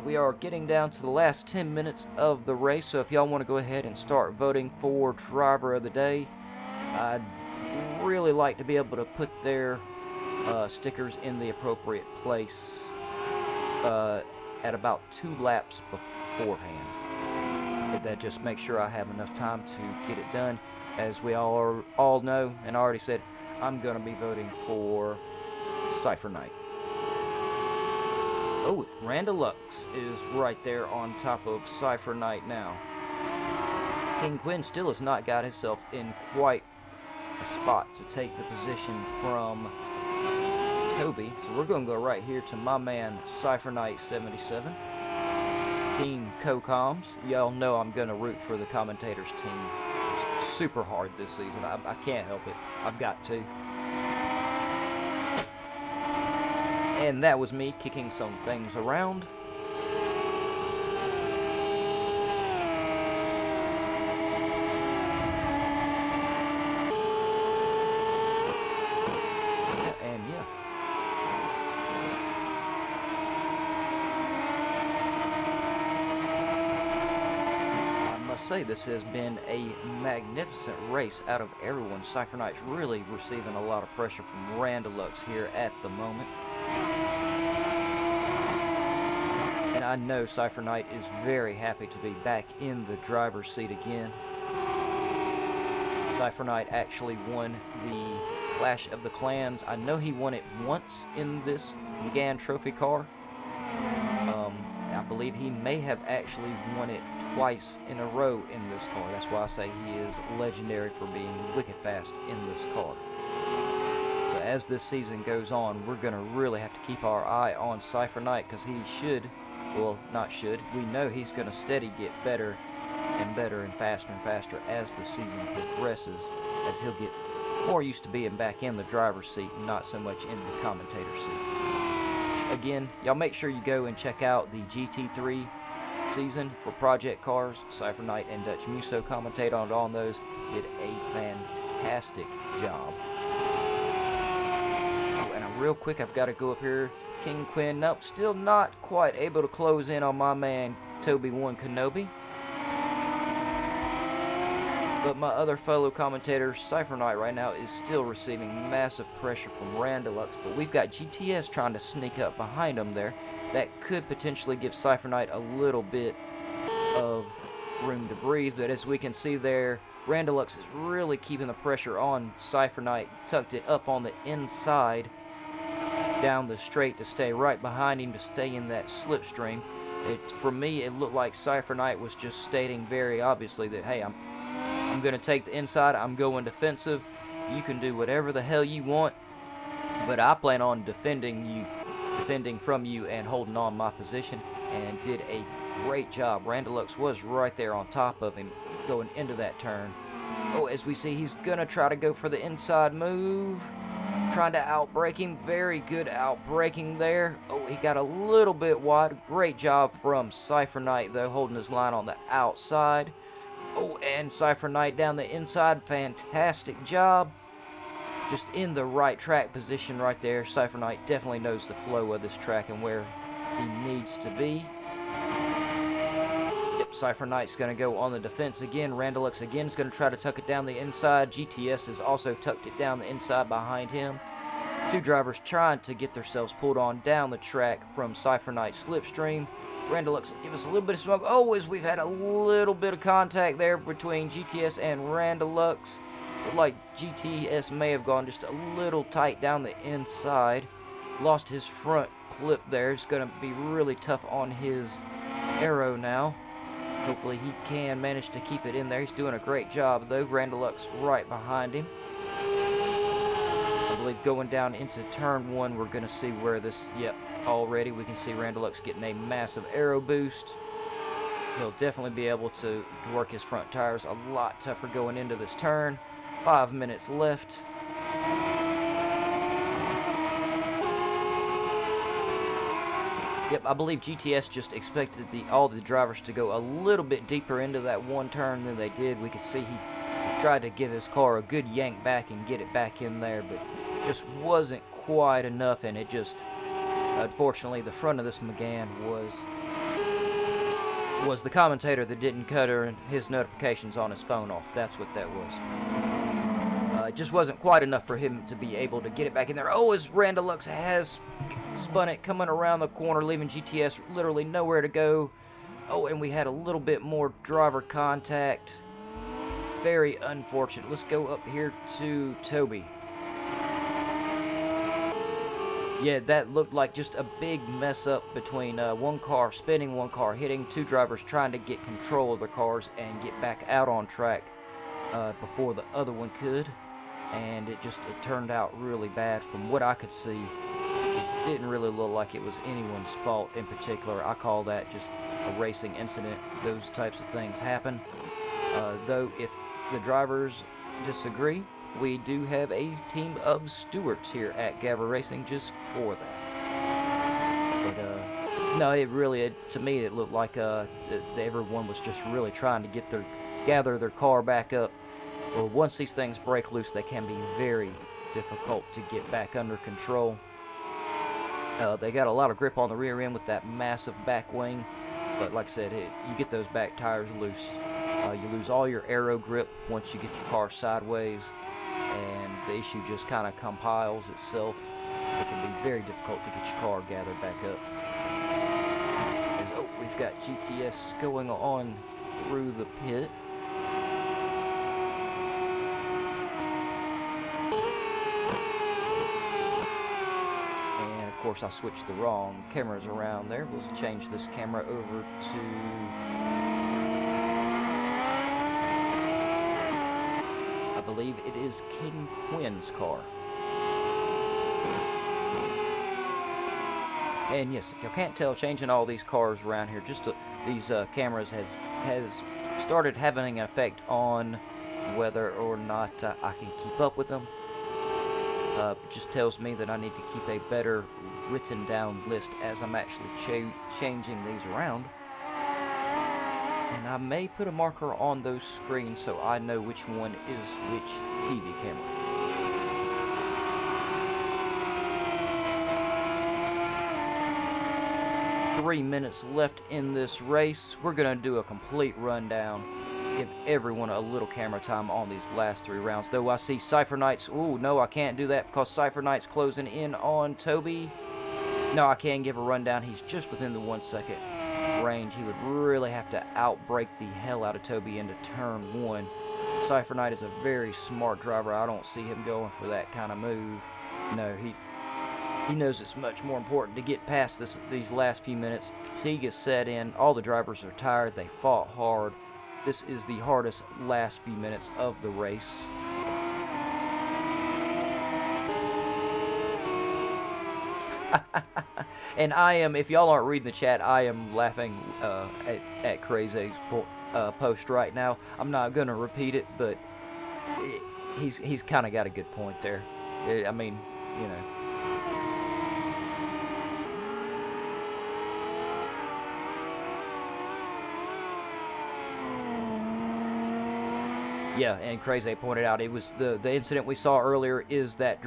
We are getting down to the last 10 minutes of the race, so if y'all want to go ahead and start voting for Driver of the Day, I'd really like to be able to put their stickers in the appropriate place at about 2 laps beforehand. That just makes sure I have enough time to get it done. As we all know, and I already said, I'm going to be voting for Cypher Knight. Oh, Randall Lux is right there on top of Cypher Knight now. King Quinn still has not got himself in quite a spot to take the position from Toby. So we're going to go right here to my man, Cypher Knight 77. Team Co-Coms. Y'all know I'm going to root for the commentators team. It's super hard this season. I can't help it. I've got to. And that was me kicking some things around. And yeah. I must say, this has been a magnificent race out of everyone. Cypher Knight's really receiving a lot of pressure from Randalux here at the moment. And I know Cypher Knight is very happy to be back in the driver's seat again. Cypher Knight actually won the Clash of the Clans. I know he won it once in this Megane trophy car. I believe he may have actually won it twice in a row in this car. That's why I say he is legendary for being wicked fast in this car. So as this season goes on, we're going to really have to keep our eye on Cypher Knight, because he should, well, not should, we know he's going to steady get better and better and faster as the season progresses, as he'll get more used to being back in the driver's seat and not so much in the commentator seat. Again, y'all make sure you go and check out the GT3 season for Project Cars. Cypher Knight and Dutch Muso commentate on all those. Did a fantastic job. Real quick, I've got to go up here. King Quinn, nope, still not quite able to close in on my man Toby One Kenobi. But my other fellow commentator, Cypher Knight, right now is still receiving massive pressure from Randalux. But we've got GTS trying to sneak up behind him there. That could potentially give Cypher Knight a little bit of room to breathe. But as we can see there, Randalux is really keeping the pressure on Cypher Knight. Tucked it up on the inside down the straight to stay right behind him, to stay in that slipstream. For me, it looked like Cypher Knight was just stating very obviously that, hey, I'm going to take the inside, I'm going defensive, you can do whatever the hell you want, but I plan on defending from you and holding on my position, and did a great job. Randalux was right there on top of him going into that turn. Oh, as we see, he's going to try to go for the inside move. Trying to outbrake him. Very good outbraking there. Oh, he got a little bit wide. Great job from Cypher Knight, though, holding his line on the outside. Oh, and Cypher Knight down the inside. Fantastic job. Just in the right track position right there. Cypher Knight definitely knows the flow of this track and where he needs to be. Yep, Cypher Knight's going to go on the defense again. Randalux again is going to try to tuck it down the inside. GTS has also tucked it down the inside behind him. Two drivers trying to get themselves pulled on down the track from Cypher Knight's slipstream. Randalux give us a little bit of smoke. Oh, as we've had a little bit of contact there between GTS and Randalux. Looked like GTS may have gone just a little tight down the inside. Lost his front clip there. It's going to be really tough on his aero now. Hopefully he can manage to keep it in there. He's doing a great job, though. Randalux right behind him. I believe going down into turn 1, we're going to see where this... Yep, already we can see Randalux getting a massive aero boost. He'll definitely be able to work his front tires a lot tougher going into this turn. 5 minutes left. Yep, I believe GTS just expected all the drivers to go a little bit deeper into that one turn than they did. We could see he tried to give his car a good yank back and get it back in there, but just wasn't quite enough, and it just, unfortunately, the front of this Megane was the commentator that didn't cut his notifications on his phone off. That's what that was. It just wasn't quite enough for him to be able to get it back in there. Oh, as Randalux has spun it coming around the corner, leaving GTS literally nowhere to go. Oh, and we had a little bit more driver contact. Very unfortunate. Let's go up here to Toby. Yeah, that looked like just a big mess up between one car spinning, one car hitting, two drivers trying to get control of their cars and get back out on track before the other one could. And it turned out really bad. From what I could see, it didn't really look like it was anyone's fault in particular. I call that just a racing incident. Those types of things happen. Though if the drivers disagree, we do have a team of stewards here at GAVRA Racing just for that. But no, to me it looked like everyone was just really trying to gather their car back up. Well, once these things break loose, they can be very difficult to get back under control. They got a lot of grip on the rear end with that massive back wing, but like I said, you get those back tires loose. You lose all your aero grip once you get your car sideways, and the issue just kind of compiles itself. It can be very difficult to get your car gathered back up. We've got GTS going on through the pit. And of course I switched the wrong cameras around there. We'll change this camera over to... I believe it is King Quinn's car. And yes, if you can't tell, changing all these cars around here, these cameras has started having an effect on whether or not I can keep up with them. It just tells me that I need to keep a better written down list as I'm actually changing these around. And I may put a marker on those screens so I know which one is which TV camera. Three minutes left in this race. We're going to do a complete rundown. Give everyone a little camera time on these last three rounds. Though I see Cypher Knight's... Ooh, no, I can't do that because Cypher Knight's closing in on Toby. No, I can give a rundown. He's just within the 1 second range. He would really have to outbrake the hell out of Toby into turn one. Cypher Knight is a very smart driver. I don't see him going for that kind of move. No, he knows it's much more important to get past these last few minutes. Fatigue is set in. All the drivers are tired. They fought hard. This is the hardest last few minutes of the race. And I am, if y'all aren't reading the chat, I am laughing at Crazy's post right now. I'm not going to repeat it, but he's kind of got a good point there. I mean, you know. Yeah, and Crazy pointed out it was the incident we saw earlier is that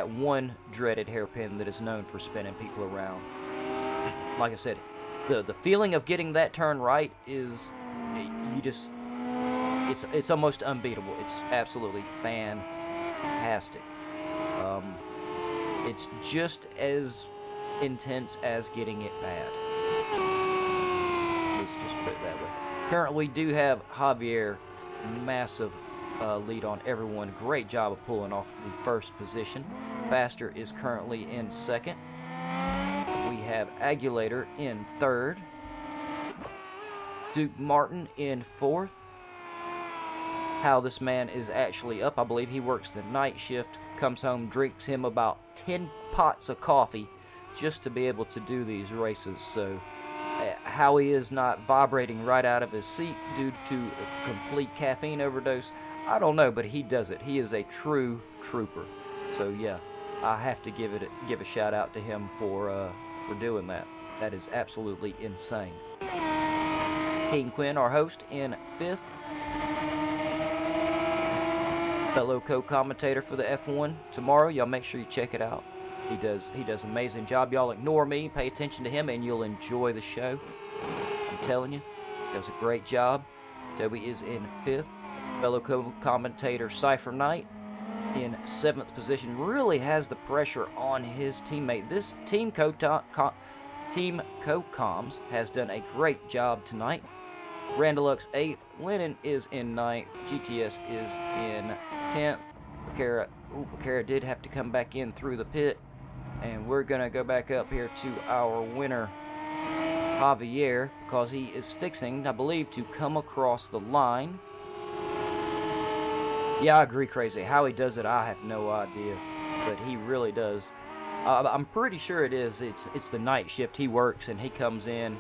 one dreaded hairpin that is known for spinning people around. Like I said, the feeling of getting that turn right is it's almost unbeatable. It's absolutely fantastic. It's just as intense as getting it bad. Let's just put it that way. Currently, we do have Javier. Massive lead on everyone. Great job of pulling off the first position. Faster is currently in second. We have Agulator in third. Duke Martin in fourth. How this man is actually up. I believe he works the night shift. Comes home, drinks him about 10 pots of coffee just to be able to do these races. So how he is not vibrating right out of his seat due to a complete caffeine overdose, I don't know, but he does it. He is a true trooper. So yeah, I have to give a shout out to him for doing that. That is absolutely insane. King Quinn, our host, in fifth. Fellow co-commentator for the F1 tomorrow. Y'all make sure you check it out. He does an amazing job. Y'all ignore me, pay attention to him, and you'll enjoy the show. I'm telling you, does a great job. Toby is in fifth. Fellow co-commentator Cypher Knight in 7th position. Really has the pressure on his teammate. This Team Co-Coms has done a great job tonight. Randalux 8th, Lennon is in 9th, GTS is in 10th. Bakara did have to come back in through the pit, and we're going to go back up here to our winner, Javier, because he is fixing, I believe, to come across the line. Yeah, I agree, Crazy. How he does it, I have no idea, but he really does. I'm pretty sure it's the night shift he works, and he comes in,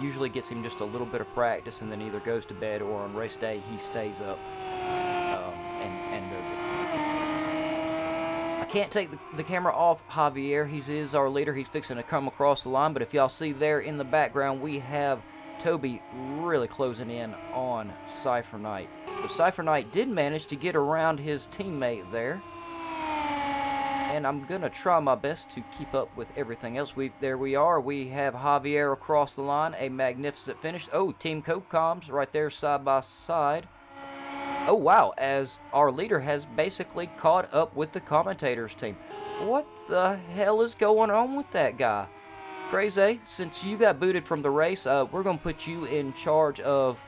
usually gets him just a little bit of practice, and then either goes to bed or on race day he stays up and does it. I can't take the camera off Javier. He is our leader. He's fixing to come across the line, but if y'all see there in the background, we have Toby really closing in on Cypher Knight. But Cypher Knight did manage to get around his teammate there, and I'm going to try my best to keep up with everything else. There we are. We have Javier across the line. A magnificent finish. Oh, Team Co-Coms right there side by side. Oh, wow, as our leader has basically caught up with the commentators team. What the hell is going on with that guy? Crazy, since you got booted from the race, we're going to put you in charge of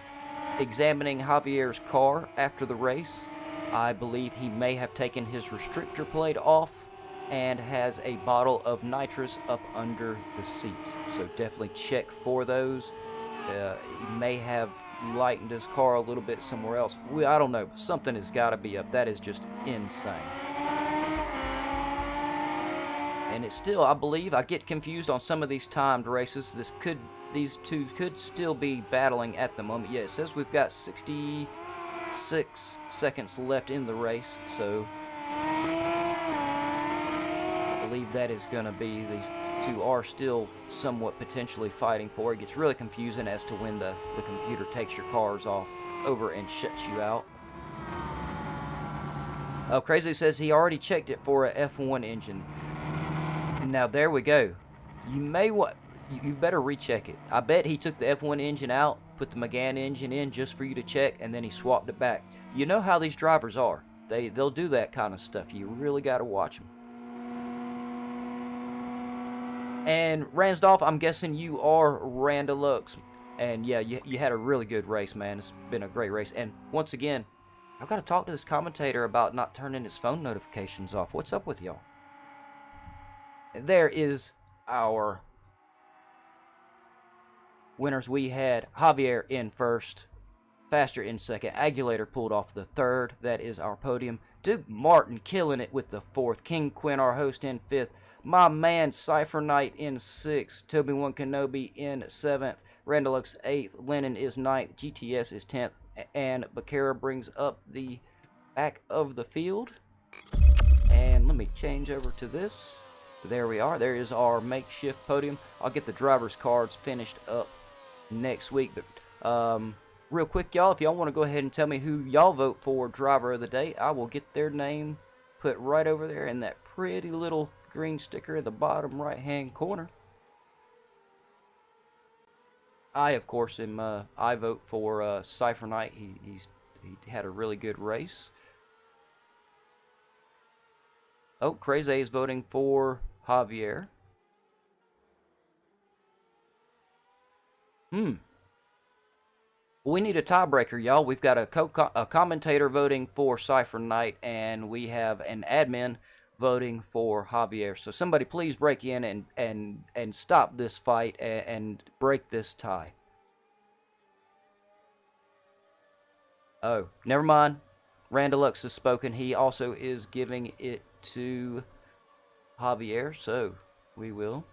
examining Javier's car after the race. I believe he may have taken his restrictor plate off and has a bottle of nitrous up under the seat. So definitely check for those. He may have lightened his car a little bit somewhere else. I don't know. Something has got to be up. That is just insane. And it's still, I believe, I get confused on some of these timed races. These two could still be battling at the moment. Yeah, it says we've got 66 seconds left in the race, so I believe that is going to be, these two are still somewhat potentially fighting for. It gets really confusing as to when the computer takes your cars off over and shuts you out. Oh, Crazy says he already checked it for a F1 engine. Now there we go. You better recheck it. I bet he took the F1 engine out, put the Megane engine in just for you to check, and then he swapped it back. You know how these drivers are. They'll do that kind of stuff. You really got to watch them. And Ransdorf, I'm guessing you are Randalux. And yeah, you had a really good race, man. It's been a great race. And once again, I've got to talk to this commentator about not turning his phone notifications off. What's up with y'all? There is our winners. We had Javier in first, Faster in second, Aguilator pulled off the third. That is our podium. Duke Martin killing it with the fourth, King Quinn, our host, in fifth. My man Cypher Knight in 6th, Toby One Kenobi in 7th, Randalux 8th, Lennon is 9th, GTS is 10th, and Bakara brings up the back of the field. And let me change over to this. There we are. There is our makeshift podium. I'll get the driver's cards finished up next week. But real quick, y'all, if y'all want to go ahead and tell me who y'all vote for driver of the day, I will get their name put right over there in that pretty little green sticker in the bottom right hand corner. I, of course, I vote for Cypher Knight. He had a really good race. Oh, Crazy is voting for Javier. We need a tiebreaker, y'all. We've got a commentator voting for Cypher Knight, and we have an admin voting for Javier. So somebody please break in and stop this fight and break this tie. Oh, never mind. Randalux has spoken. He also is giving it to Javier, so we will.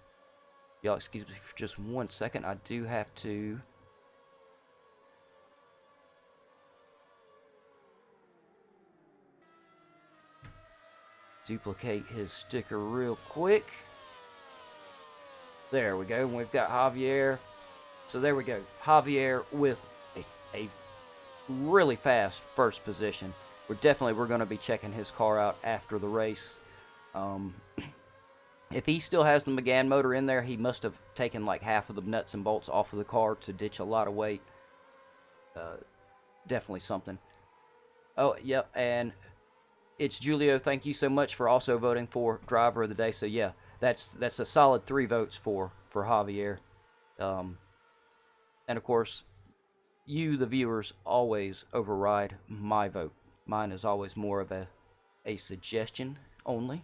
Y'all excuse me for just 1 second. I do have to duplicate his sticker real quick. There we go. And we've got Javier. So there we go. Javier with a really fast first position. We're going to be checking his car out after the race. If he still has the Megane motor in there, he must have taken like half of the nuts and bolts off of the car to ditch a lot of weight. Definitely something. Oh, yep, and it's Julio. Thank you so much for also voting for driver of the day. So yeah, that's a solid 3 votes for Javier. And of course, you, the viewers, always override my vote. Mine is always more of a suggestion only.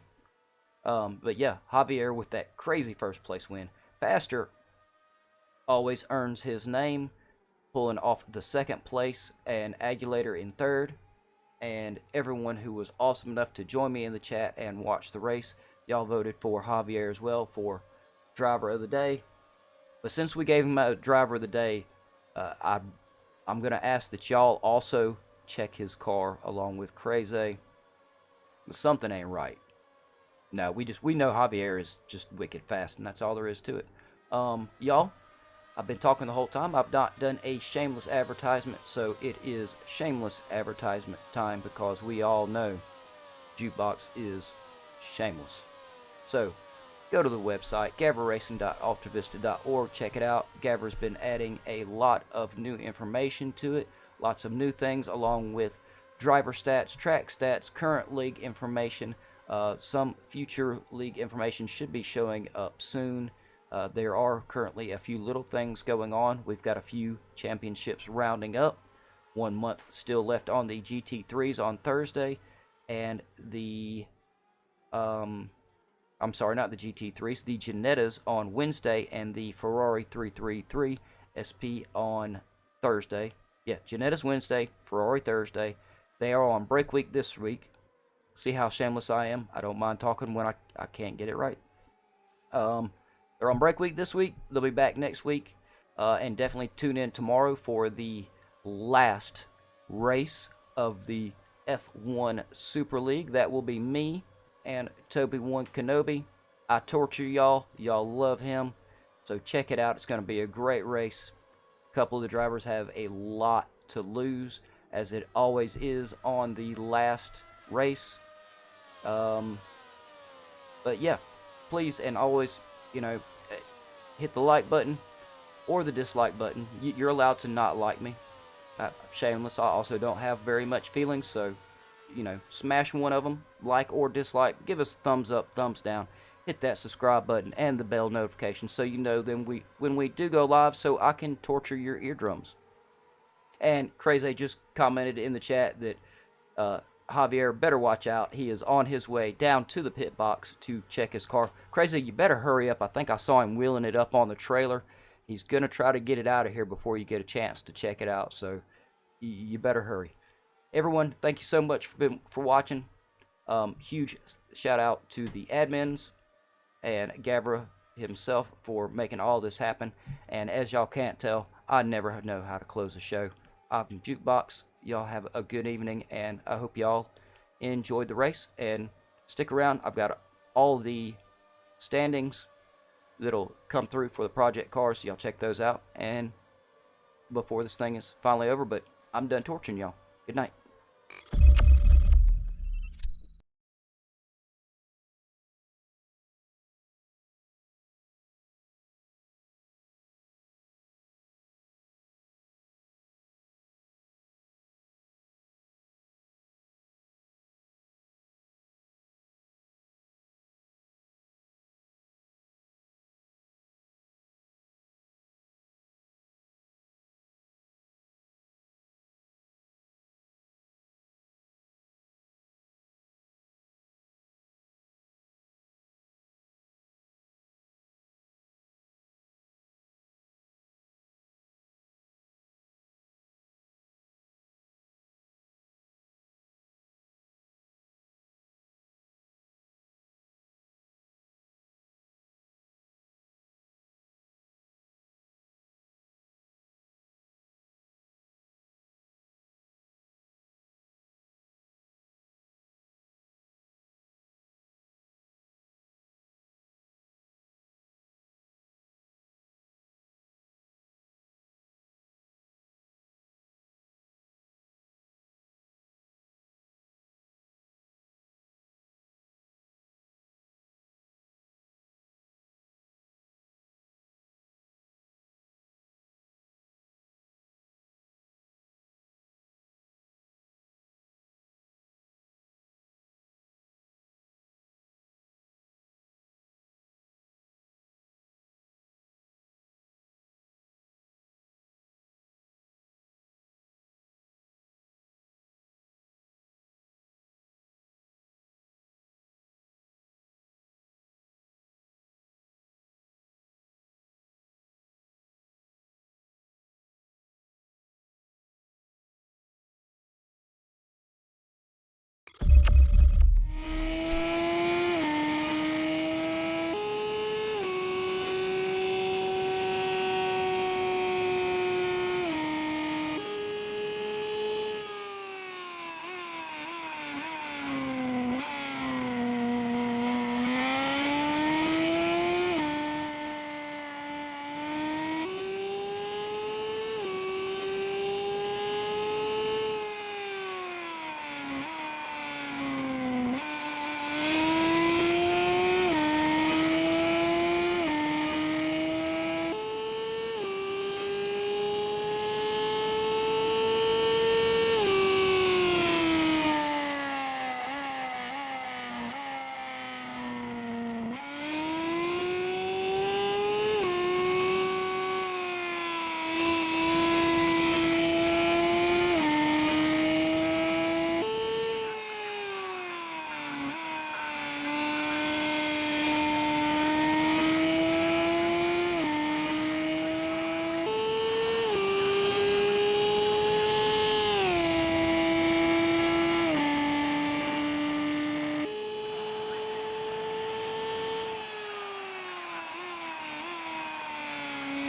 But yeah, Javier with that crazy first place win. Faster always earns his name, pulling off the 2nd place, and Agulator in 3rd. And everyone who was awesome enough to join me in the chat and watch the race, y'all voted for Javier as well for driver of the day. But since we gave him a driver of the day, I'm going to ask that y'all also check his car along with Crazy. Something ain't right. No, we know Javier is just wicked fast, and that's all there is to it. Y'all, I've been talking the whole time. I've not done a shameless advertisement, so it is shameless advertisement time, because we all know Jukebox is shameless. So, go to the website, gavraracing.altavista.org. Check it out. Gavra's been adding a lot of new information to it. Lots of new things, along with driver stats, track stats, current league information. Some future league information should be showing up soon. There are currently a few little things going on. We've got a few championships rounding up. 1 month still left on the GT3s on Thursday. And the... I'm sorry, not the GT3s, the Ginettas on Wednesday, and the Ferrari 333 SP on Thursday. Yeah, Ginettas Wednesday, Ferrari Thursday. They are on break week this week. See how shameless I am? I don't mind talking when I can't get it right. They're on break week this week. They'll be back next week. And definitely tune in tomorrow for the last race of the F1 Super League. That will be me and Toby1 Kenobi. I torture y'all. Y'all love him. So check it out. It's going to be a great race. A couple of the drivers have a lot to lose, as it always is on the last race. But yeah, please and always, hit the like button or the dislike button. You're allowed to not like me. I'm shameless. I also don't have very much feelings, so smash one of them, like or dislike. Give us a thumbs up, thumbs down. Hit that subscribe button and the bell notification so you know when we do go live, so I can torture your eardrums. And Crazy just commented in the chat that Javier better watch out. He is on his way down to the pit box to check his car. Crazy, you better hurry up. I think I saw him wheeling it up on the trailer. He's going to try to get it out of here before you get a chance to check it out, so you better hurry. Everyone, thank you so much for watching. Huge shout out to the admins and Gavra himself for making all this happen. And as y'all can't tell, I never know how to close a show. I'm Jukebox. Y'all have a good evening, and I hope y'all enjoyed the race. And stick around. I've got all the standings that'll come through for the project cars, so y'all check those out. And before this thing is finally over, but I'm done torturing y'all. Good night.